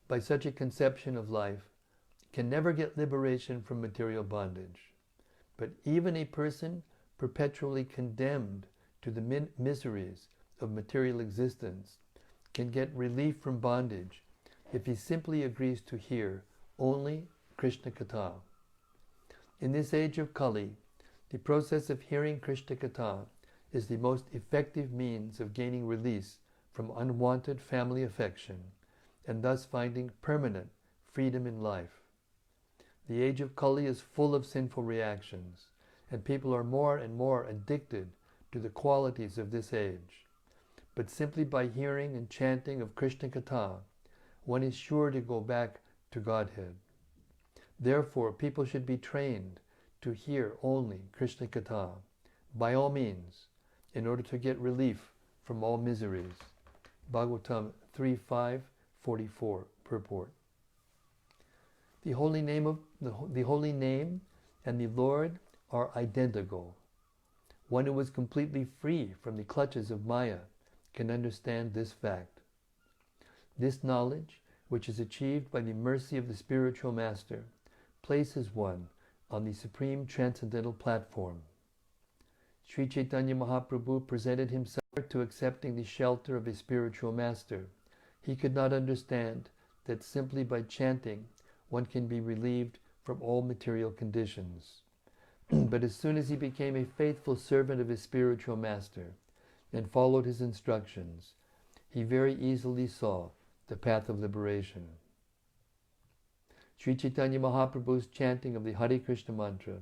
Speaker 1: by such a conception of life can never get liberation from material bondage. But even a person perpetually condemned to the miseries of material existence can get relief from bondage if he simply agrees to hear only Krishna Katha. In this age of Kali, the process of hearing Krishna Katha is the most effective means of gaining release from unwanted family affection and thus finding permanent freedom in life. The age of Kali is full of sinful reactions, and people are more and more addicted to the qualities of this age. But simply by hearing and chanting of Krishna Katha, one is sure to go back to Godhead. Therefore, people should be trained to hear only Krishna Katha, by all means, in order to get relief from all miseries. Bhagavatam 3.5.44 purport. The holy name and the Lord are identical. One who is completely free from the clutches of Maya can understand this fact. This knowledge, which is achieved by the mercy of the spiritual master, places one on the supreme transcendental platform. Sri Chaitanya Mahaprabhu presented himself to accepting the shelter of his spiritual master. He could not understand that simply by chanting one can be relieved from all material conditions. But as soon as he became a faithful servant of his spiritual master and followed his instructions, he very easily saw the path of liberation. Sri Chaitanya Mahaprabhu's chanting of the Hare Krishna mantra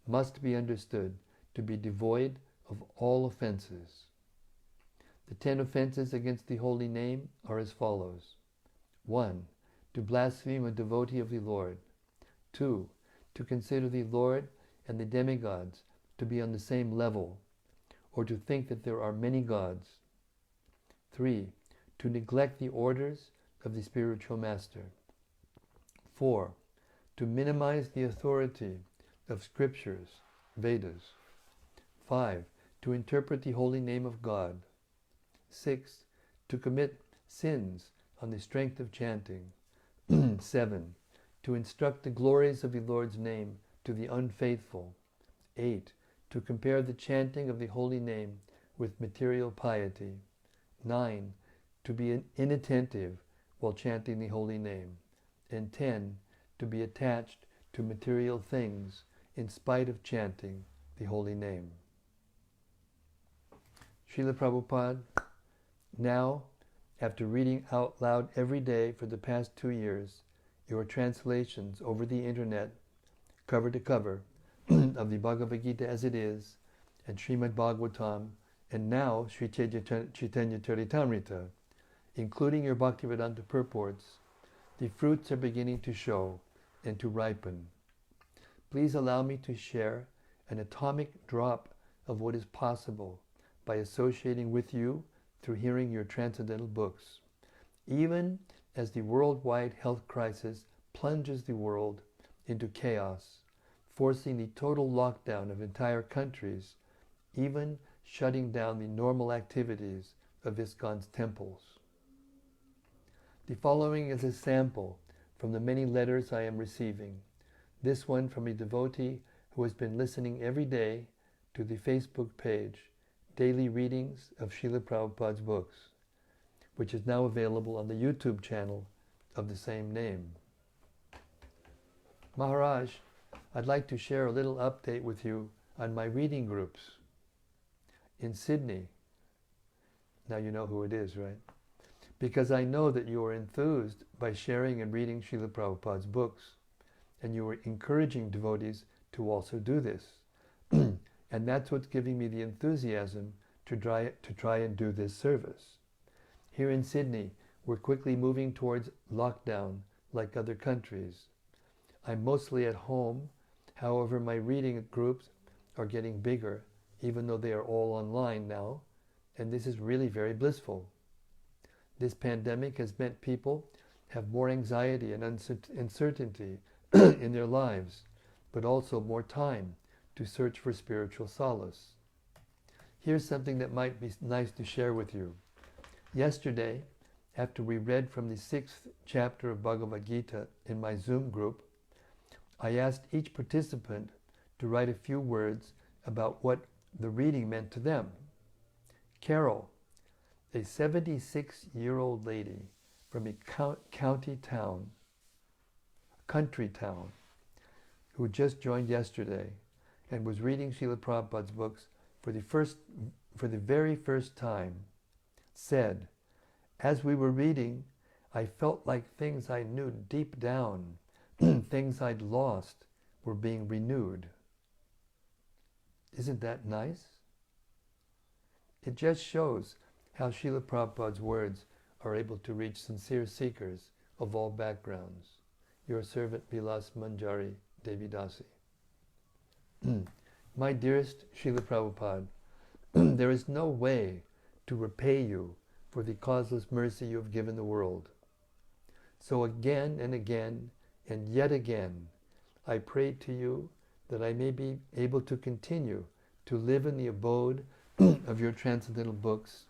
Speaker 1: must be understood to be devoid of all offenses. The 10 offenses against the holy name are as follows. 1. To blaspheme a devotee of the Lord. 2. To consider the Lord and the demigods to be on the same level, or to think that there are many gods. 3. To neglect the orders of the spiritual master. 4. To minimize the authority of scriptures, Vedas. 5. To interpret the holy name of God. 6. To commit sins on the strength of chanting. 7. To instruct the glories of the Lord's name to the unfaithful. 8. To compare the chanting of the holy name with material piety. 9. To be inattentive while chanting the holy name. And 10. to be attached to material things in spite of chanting the holy name. Srila Prabhupada, now, after reading out loud every day for the past 2 years, your translations over the internet, cover to cover, of the Bhagavad Gita as it is, and Srimad Bhagavatam, and now Sri Caitanya-caritämrta, including your Bhaktivedanta purports, the fruits are beginning to show and to ripen. Please allow me to share an atomic drop of what is possible by associating with you through hearing your transcendental books. Even as the worldwide health crisis plunges the world into chaos, forcing the total lockdown of entire countries, even shutting down the normal activities of ISKCON's temples. The following is a sample from the many letters I am receiving. This one from a devotee who has been listening every day to the Facebook page, Daily Readings of Srila Prabhupada's Books, which is now available on the YouTube channel of the same name. Maharaj, I'd like to share a little update with you on my reading groups in Sydney. Now you know who it is, right? Because I know that you are enthused by sharing and reading Srila Prabhupada's books, and you are encouraging devotees to also do this. And that's what's giving me the enthusiasm to try and do this service. Here in Sydney, we're quickly moving towards lockdown like other countries. I'm mostly at home. However, my reading groups are getting bigger, even though they are all online now, and this is really very blissful. This pandemic has meant people have more anxiety and uncertainty in their lives, but also more time to search for spiritual solace. Here's something that might be nice to share with you. Yesterday, after we read from the 6th chapter of Bhagavad Gita in my Zoom group, I asked each participant to write a few words about what the reading meant to them. Carol, a 76-year-old lady from a country town, who just joined yesterday and was reading Srila Prabhupada's books for the very first time, said, "As we were reading, I felt like things I knew deep down, things I'd lost, were being renewed." Isn't that nice? It just shows how Srila Prabhupada's words are able to reach sincere seekers of all backgrounds. Your servant Vilas Manjari Devidasi. My dearest Srila Prabhupada, there is no way to repay you for the causeless mercy you have given the world. So again and again and yet again, I pray to you that I may be able to continue to live in the abode of your transcendental books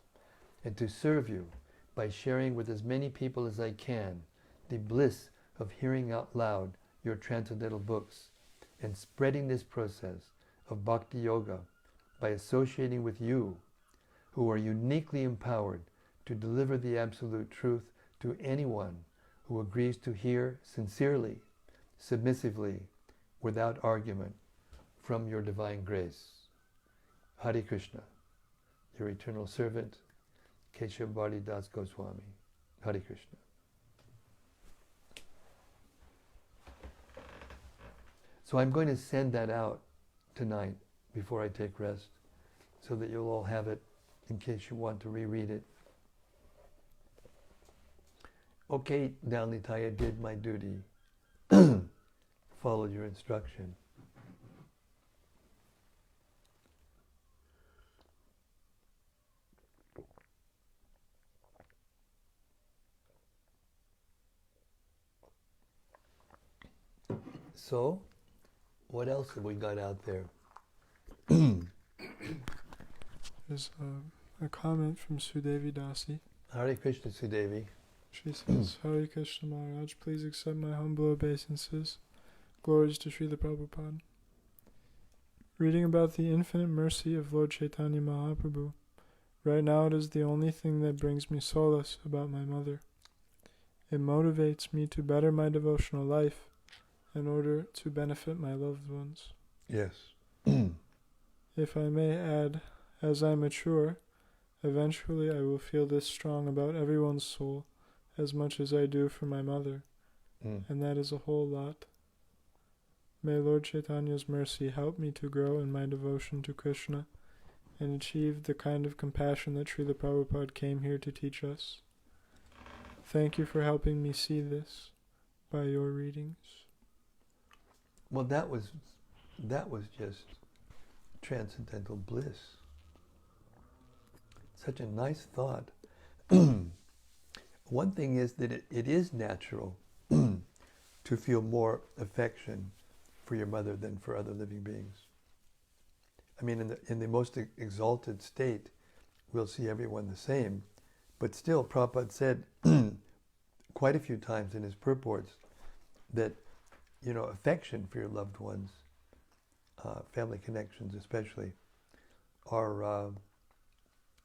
Speaker 1: and to serve you by sharing with as many people as I can the bliss of hearing out loud your transcendental books and spreading this process of bhakti yoga by associating with you, who are uniquely empowered to deliver the absolute truth to anyone who agrees to hear sincerely, submissively, without argument, from your divine grace. Hare Krishna, your eternal servant, Keshav Bharti Das Goswami. Hare Krishna. So I'm going to send that out tonight before I take rest, so that you'll all have it in case you want to reread it. Okay, Dalnitaya, did my duty. Followed your instruction. So, what else have we got out there?
Speaker 2: There's a comment from Sudevi Dasi.
Speaker 1: Hare Krishna, Sudevi.
Speaker 2: She says, Hare Krishna Maharaj, please accept my humble obeisances. Glories to Srila Prabhupada. Reading about the infinite mercy of Lord Chaitanya Mahaprabhu. Right now it is the only thing that brings me solace about my mother. It motivates me to better my devotional life, in order to benefit my loved ones.
Speaker 1: Yes.
Speaker 2: If I may add, as I mature, eventually I will feel this strong about everyone's soul as much as I do for my mother, and that is a whole lot. May Lord Chaitanya's mercy help me to grow in my devotion to Krishna and achieve the kind of compassion that Srila Prabhupada came here to teach us. Thank you for helping me see this by your readings.
Speaker 1: Well, that was just transcendental bliss. Such a nice thought. One thing is that it is natural to feel more affection for your mother than for other living beings. I mean, in the most exalted state, we'll see everyone the same, but still, Prabhupada said quite a few times in his purports that, affection for your loved ones, family connections especially, are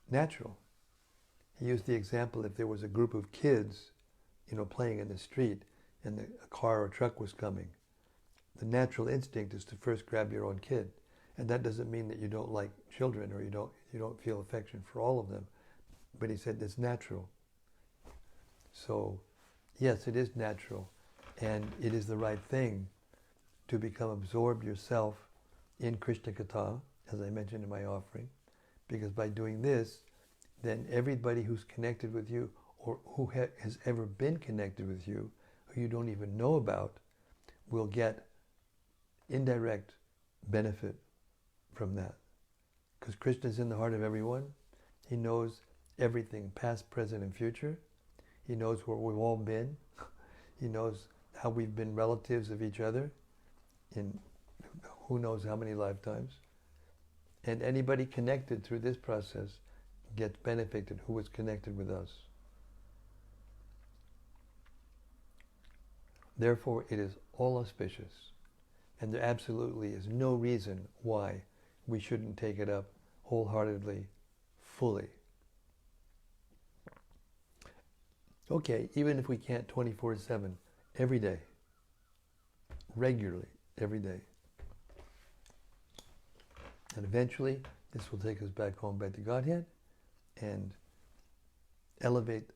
Speaker 1: natural. He used the example, if there was a group of kids, playing in the street and a car or truck was coming, the natural instinct is to first grab your own kid. And that doesn't mean that you don't like children or you don't feel affection for all of them. But he said it's natural. So, yes, it is natural. And it is the right thing to become absorbed yourself in Krishna Katha, as I mentioned in my offering. Because by doing this, then everybody who's connected with you or who has ever been connected with you, who you don't even know about, will get indirect benefit from that. Because Krishna is in the heart of everyone. He knows everything, past, present, and future. He knows where we've all been. He knows how we've been relatives of each other in who knows how many lifetimes. And anybody connected through this process gets benefited who was connected with us. Therefore, it is all auspicious. And there absolutely is no reason why we shouldn't take it up wholeheartedly, fully. Okay, even if we can't 24/7, every day, regularly, every day. And eventually, this will take us back home, back to Godhead, and elevate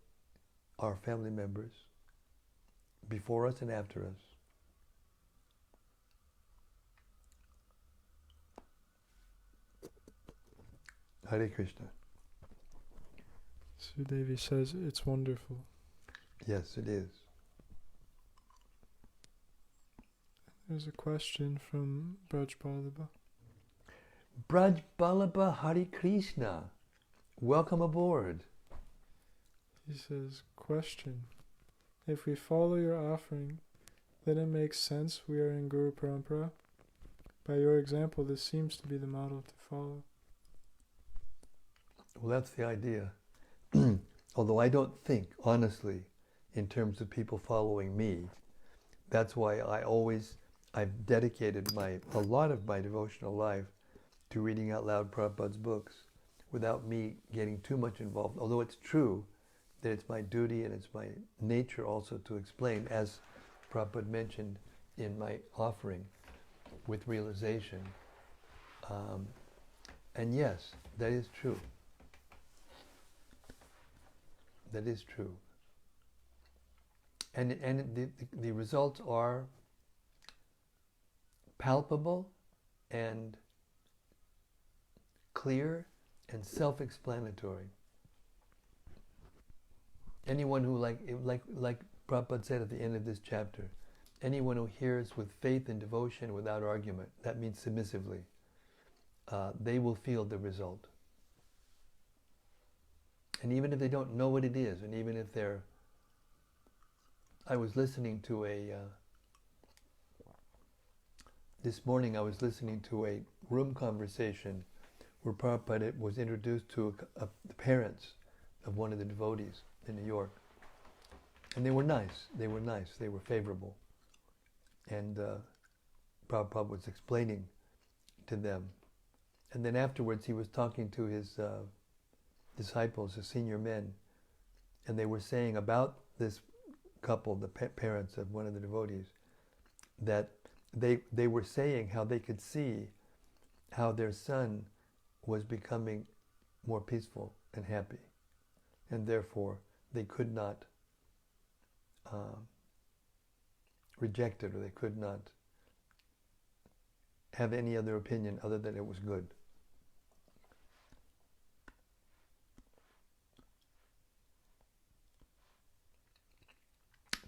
Speaker 1: our family members before us and after us. Hare Krishna.
Speaker 2: Sudevi says it's wonderful.
Speaker 1: Yes, it is.
Speaker 2: There's a question from Braj Ballabha.
Speaker 1: Braj Ballabha, Hare Krishna. Welcome aboard.
Speaker 2: He says, question. If we follow your offering, then it makes sense we are in Guru Parampara. By your example, this seems to be the model to follow.
Speaker 1: Well, that's the idea. Although I don't think, honestly, in terms of people following me. That's why I've dedicated a lot of my devotional life to reading out loud Prabhupada's books without me getting too much involved. Although it's true that it's my duty and it's my nature also to explain, as Prabhupada mentioned in my offering, with realization. And yes, that is true. That is true. And the results are palpable and clear and self-explanatory. Anyone who, like Prabhupada said at the end of this chapter, anyone who hears with faith and devotion without argument, that means submissively, they will feel the result. And even if they don't know what it is, and even if I was listening to this morning I was listening to a room conversation where Prabhupada was introduced to the parents of one of the devotees in New York. And they were nice, they were favorable. And Prabhupada was explaining to them. And then afterwards he was talking to his disciples, the senior men, and they were saying about this couple, the parents of one of the devotees, that they were saying how they could see how their son was becoming more peaceful and happy, and therefore they could not reject it, or they could not have any other opinion other than it was good.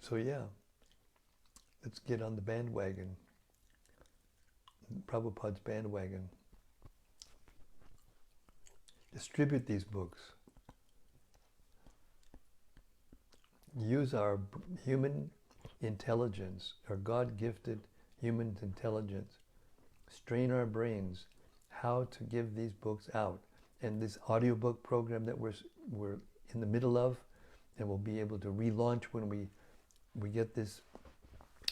Speaker 1: So yeah, let's get on the bandwagon, Prabhupada's bandwagon. Distribute these books. Use our human intelligence, our God-gifted human intelligence. Strain our brains how to give these books out. And this audiobook program that we're in the middle of, and we'll be able to relaunch when we get this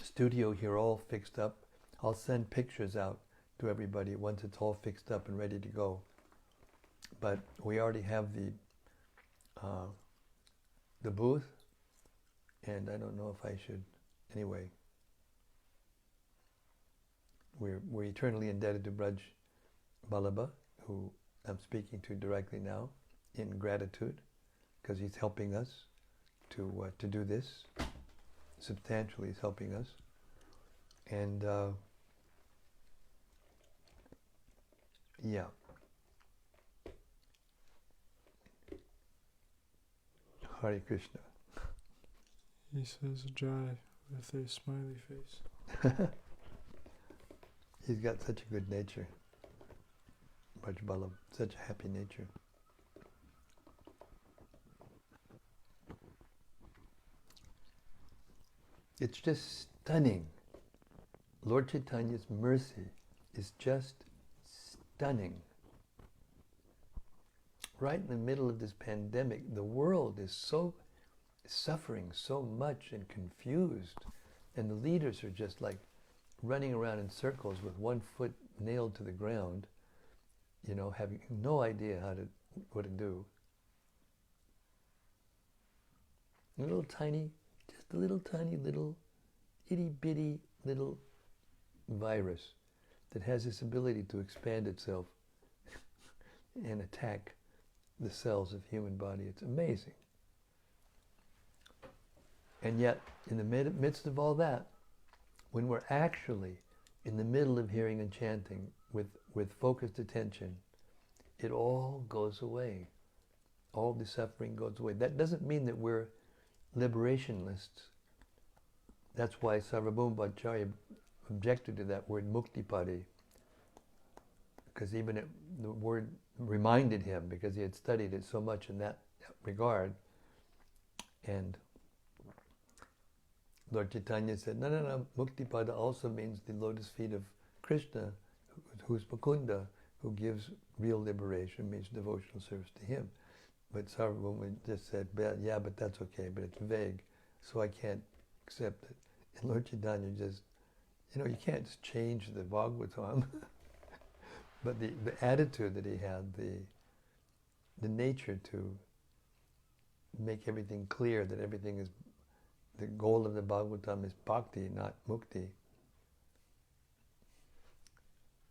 Speaker 1: studio here all fixed up. I'll send pictures out to everybody once it's all fixed up and ready to go. But we already have the booth, and I don't know if I should. Anyway, we're eternally indebted to Braj Balaba, who I'm speaking to directly now, in gratitude, because he's helping us to do this. Substantially, he's helping us, and yeah. Hare Krishna.
Speaker 2: He says Jai with a smiley face.
Speaker 1: He's got such a good nature. Brajbala, such a happy nature. It's just stunning. Lord Chaitanya's mercy is just stunning. Right in the middle of this pandemic, the world is so suffering so much and confused, and the leaders are just like running around in circles with one foot nailed to the ground, you know, having no idea what to do. A little tiny, just a little tiny little itty bitty little virus that has this ability to expand itself and attack the cells of human body. It's amazing. And yet, in the midst of all that, when we're actually in the middle of hearing and chanting with focused attention, it all goes away. All the suffering goes away. That doesn't mean that we're liberationists. That's why Särvabhauma Bhattäcärya objected to that word muktipadi, because even the word reminded him, because he had studied it so much in that regard. And Lord Chaitanya said, no, Muktipada also means the lotus feet of Krishna, who's Mukunda, who gives real liberation, means devotional service to him. But Särvabhauma just said, yeah, but that's okay, but it's vague, so I can't accept it. And Lord Chaitanya just, you can't just change the Bhagavatam. But the attitude that he had, the nature to make everything clear, that everything is, the goal of the Bhagavatam is bhakti, not mukti.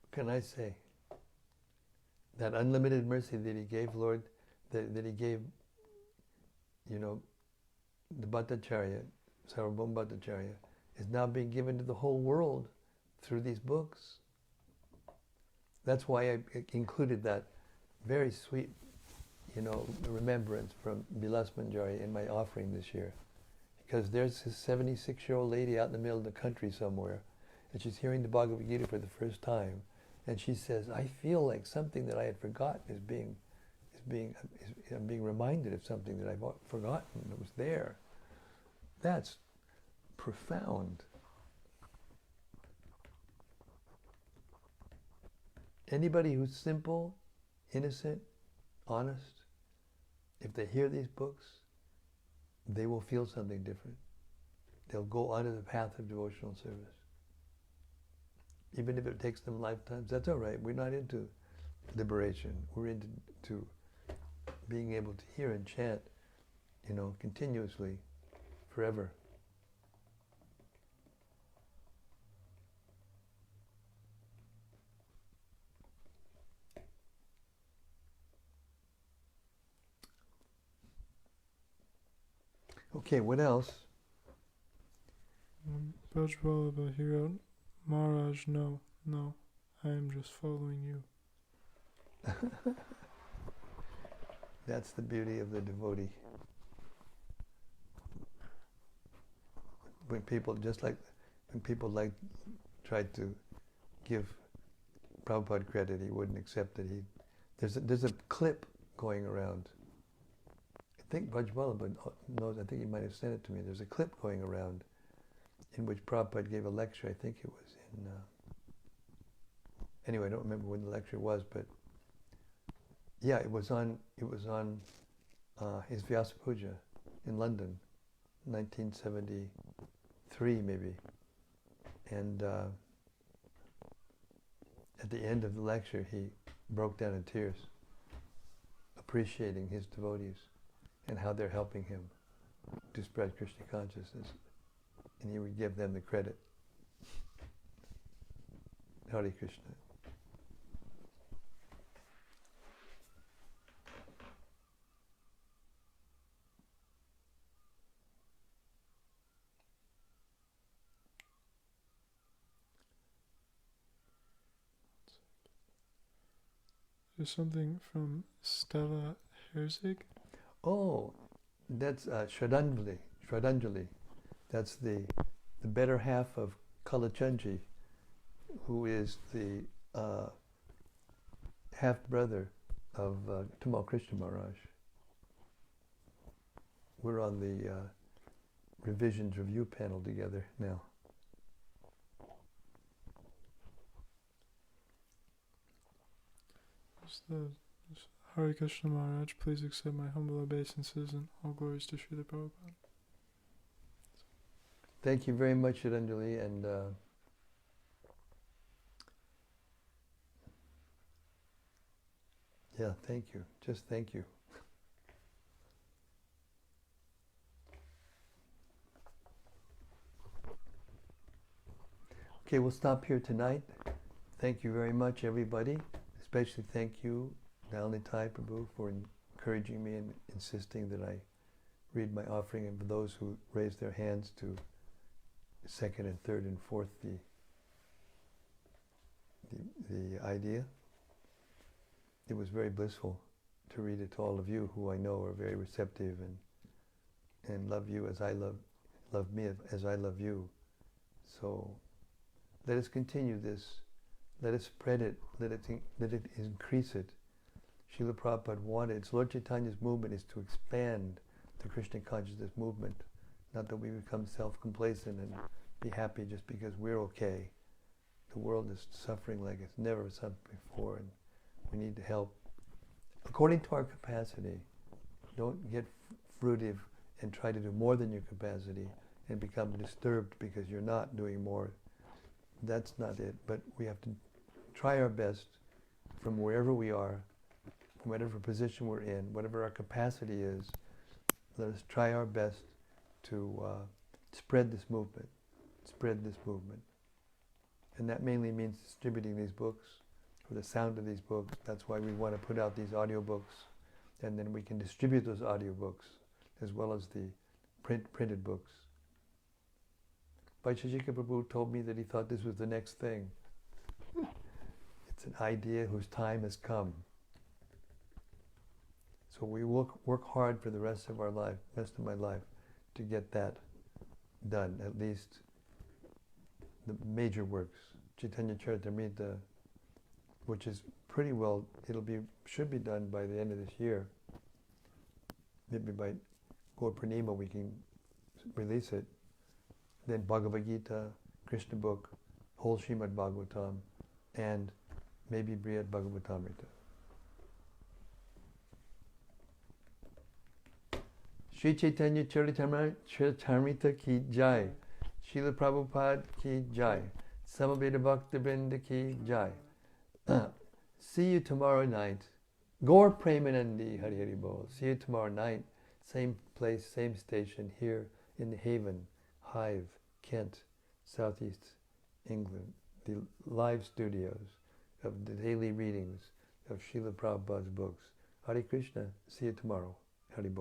Speaker 1: What can I say? That unlimited mercy that he gave, Lord, that he gave, the Bhattäcärya, Särvabhauma Bhattäcärya, is now being given to the whole world through these books. That's why I included that very sweet, remembrance from Bilas Manjari in my offering this year. Because there's this 76-year-old lady out in the middle of the country somewhere, and she's hearing the Bhagavad Gita for the first time, and she says, I feel like something that I had forgotten I'm being reminded of something that I've forgotten that was there. That's profound. Anybody who's simple, innocent, honest, if they hear these books, they will feel something different. They'll go onto the path of devotional service. Even if it takes them lifetimes, that's all right. We're not into liberation. We're into being able to hear and chant, continuously, forever. Okay, what else?
Speaker 2: Bhattäcärya, he wrote, Maharaj, no, I am just following you.
Speaker 1: That's the beauty of the devotee. When people tried to give Prabhupada credit, he wouldn't accept it. There's a clip going around. I think Bhattäcärya knows. I think he might have sent it to me. There's a clip going around in which Prabhupada gave a lecture. I think it was in. Anyway, I don't remember when the lecture was, but yeah, it was on his Vyasa Puja in London, 1973 maybe, and at the end of the lecture, he broke down in tears, appreciating his devotees and how they're helping him to spread Krishna consciousness, and he would give them the credit. Hare Krishna.
Speaker 2: There's something from Stella Herzig.
Speaker 1: Oh, that's Shraddhanjali. That's the better half of Kalachandji, who is the half-brother of Tamal Krishna Maharaj. We're on the revisions review panel together now.
Speaker 2: Hare Krishna Maharaj, please accept my humble obeisances and all glories to Srila Prabhupada.
Speaker 1: Thank you very much, Shraddhanjali, and yeah, thank you. Just thank you. Okay, we'll stop here tonight. Thank you very much, everybody. Especially thank you, Nalinitai Prabhu, for encouraging me and insisting that I read my offering, and for those who raised their hands to second and third and fourth the idea. It was very blissful to read it to all of you who I know are very receptive and love you as I love me as I love you. So let us continue this. Let us spread it. Let it increase it. Srila Prabhupada wanted. It's Lord Chaitanya's movement is to expand the Krishna consciousness movement. Not that we become self-complacent and be happy just because we're okay. The world is suffering like it's never suffered before, and we need to help according to our capacity. Don't get fruitive and try to do more than your capacity and become disturbed because you're not doing more. That's not it. But we have to try our best from wherever we are, from whatever position we're in, whatever our capacity is. Let us try our best to spread this movement. And that mainly means distributing these books, or the sound of these books. That's why we want to put out these audiobooks, and then we can distribute those audiobooks as well as the printed books. Vaisheshika Prabhu told me that he thought this was the next thing. It's an idea whose time has come. So we work hard for the rest of my life, to get that done, at least the major works. Caitanya-caritämrta, which is pretty well, should be done by the end of this year. Maybe by Gaur Purnima we can release it. Then Bhagavad Gita, Krishna book, whole Srimad Bhagavatam, and maybe Brihad Bhagavatamrita. Sri Caitanya-caritämrta ki jai. Srila Prabhupada ki jai. Samaveta Bhakta Vrinda ki jai. See you tomorrow night. Gaur Premanandi Hari Hari Bol. See you tomorrow night. Same place, same station, here in the Haven, Hive, Kent, Southeast England. The live studios of the daily readings of Srila Prabhupada's books. Hare Krishna. See you tomorrow. Hari Bol.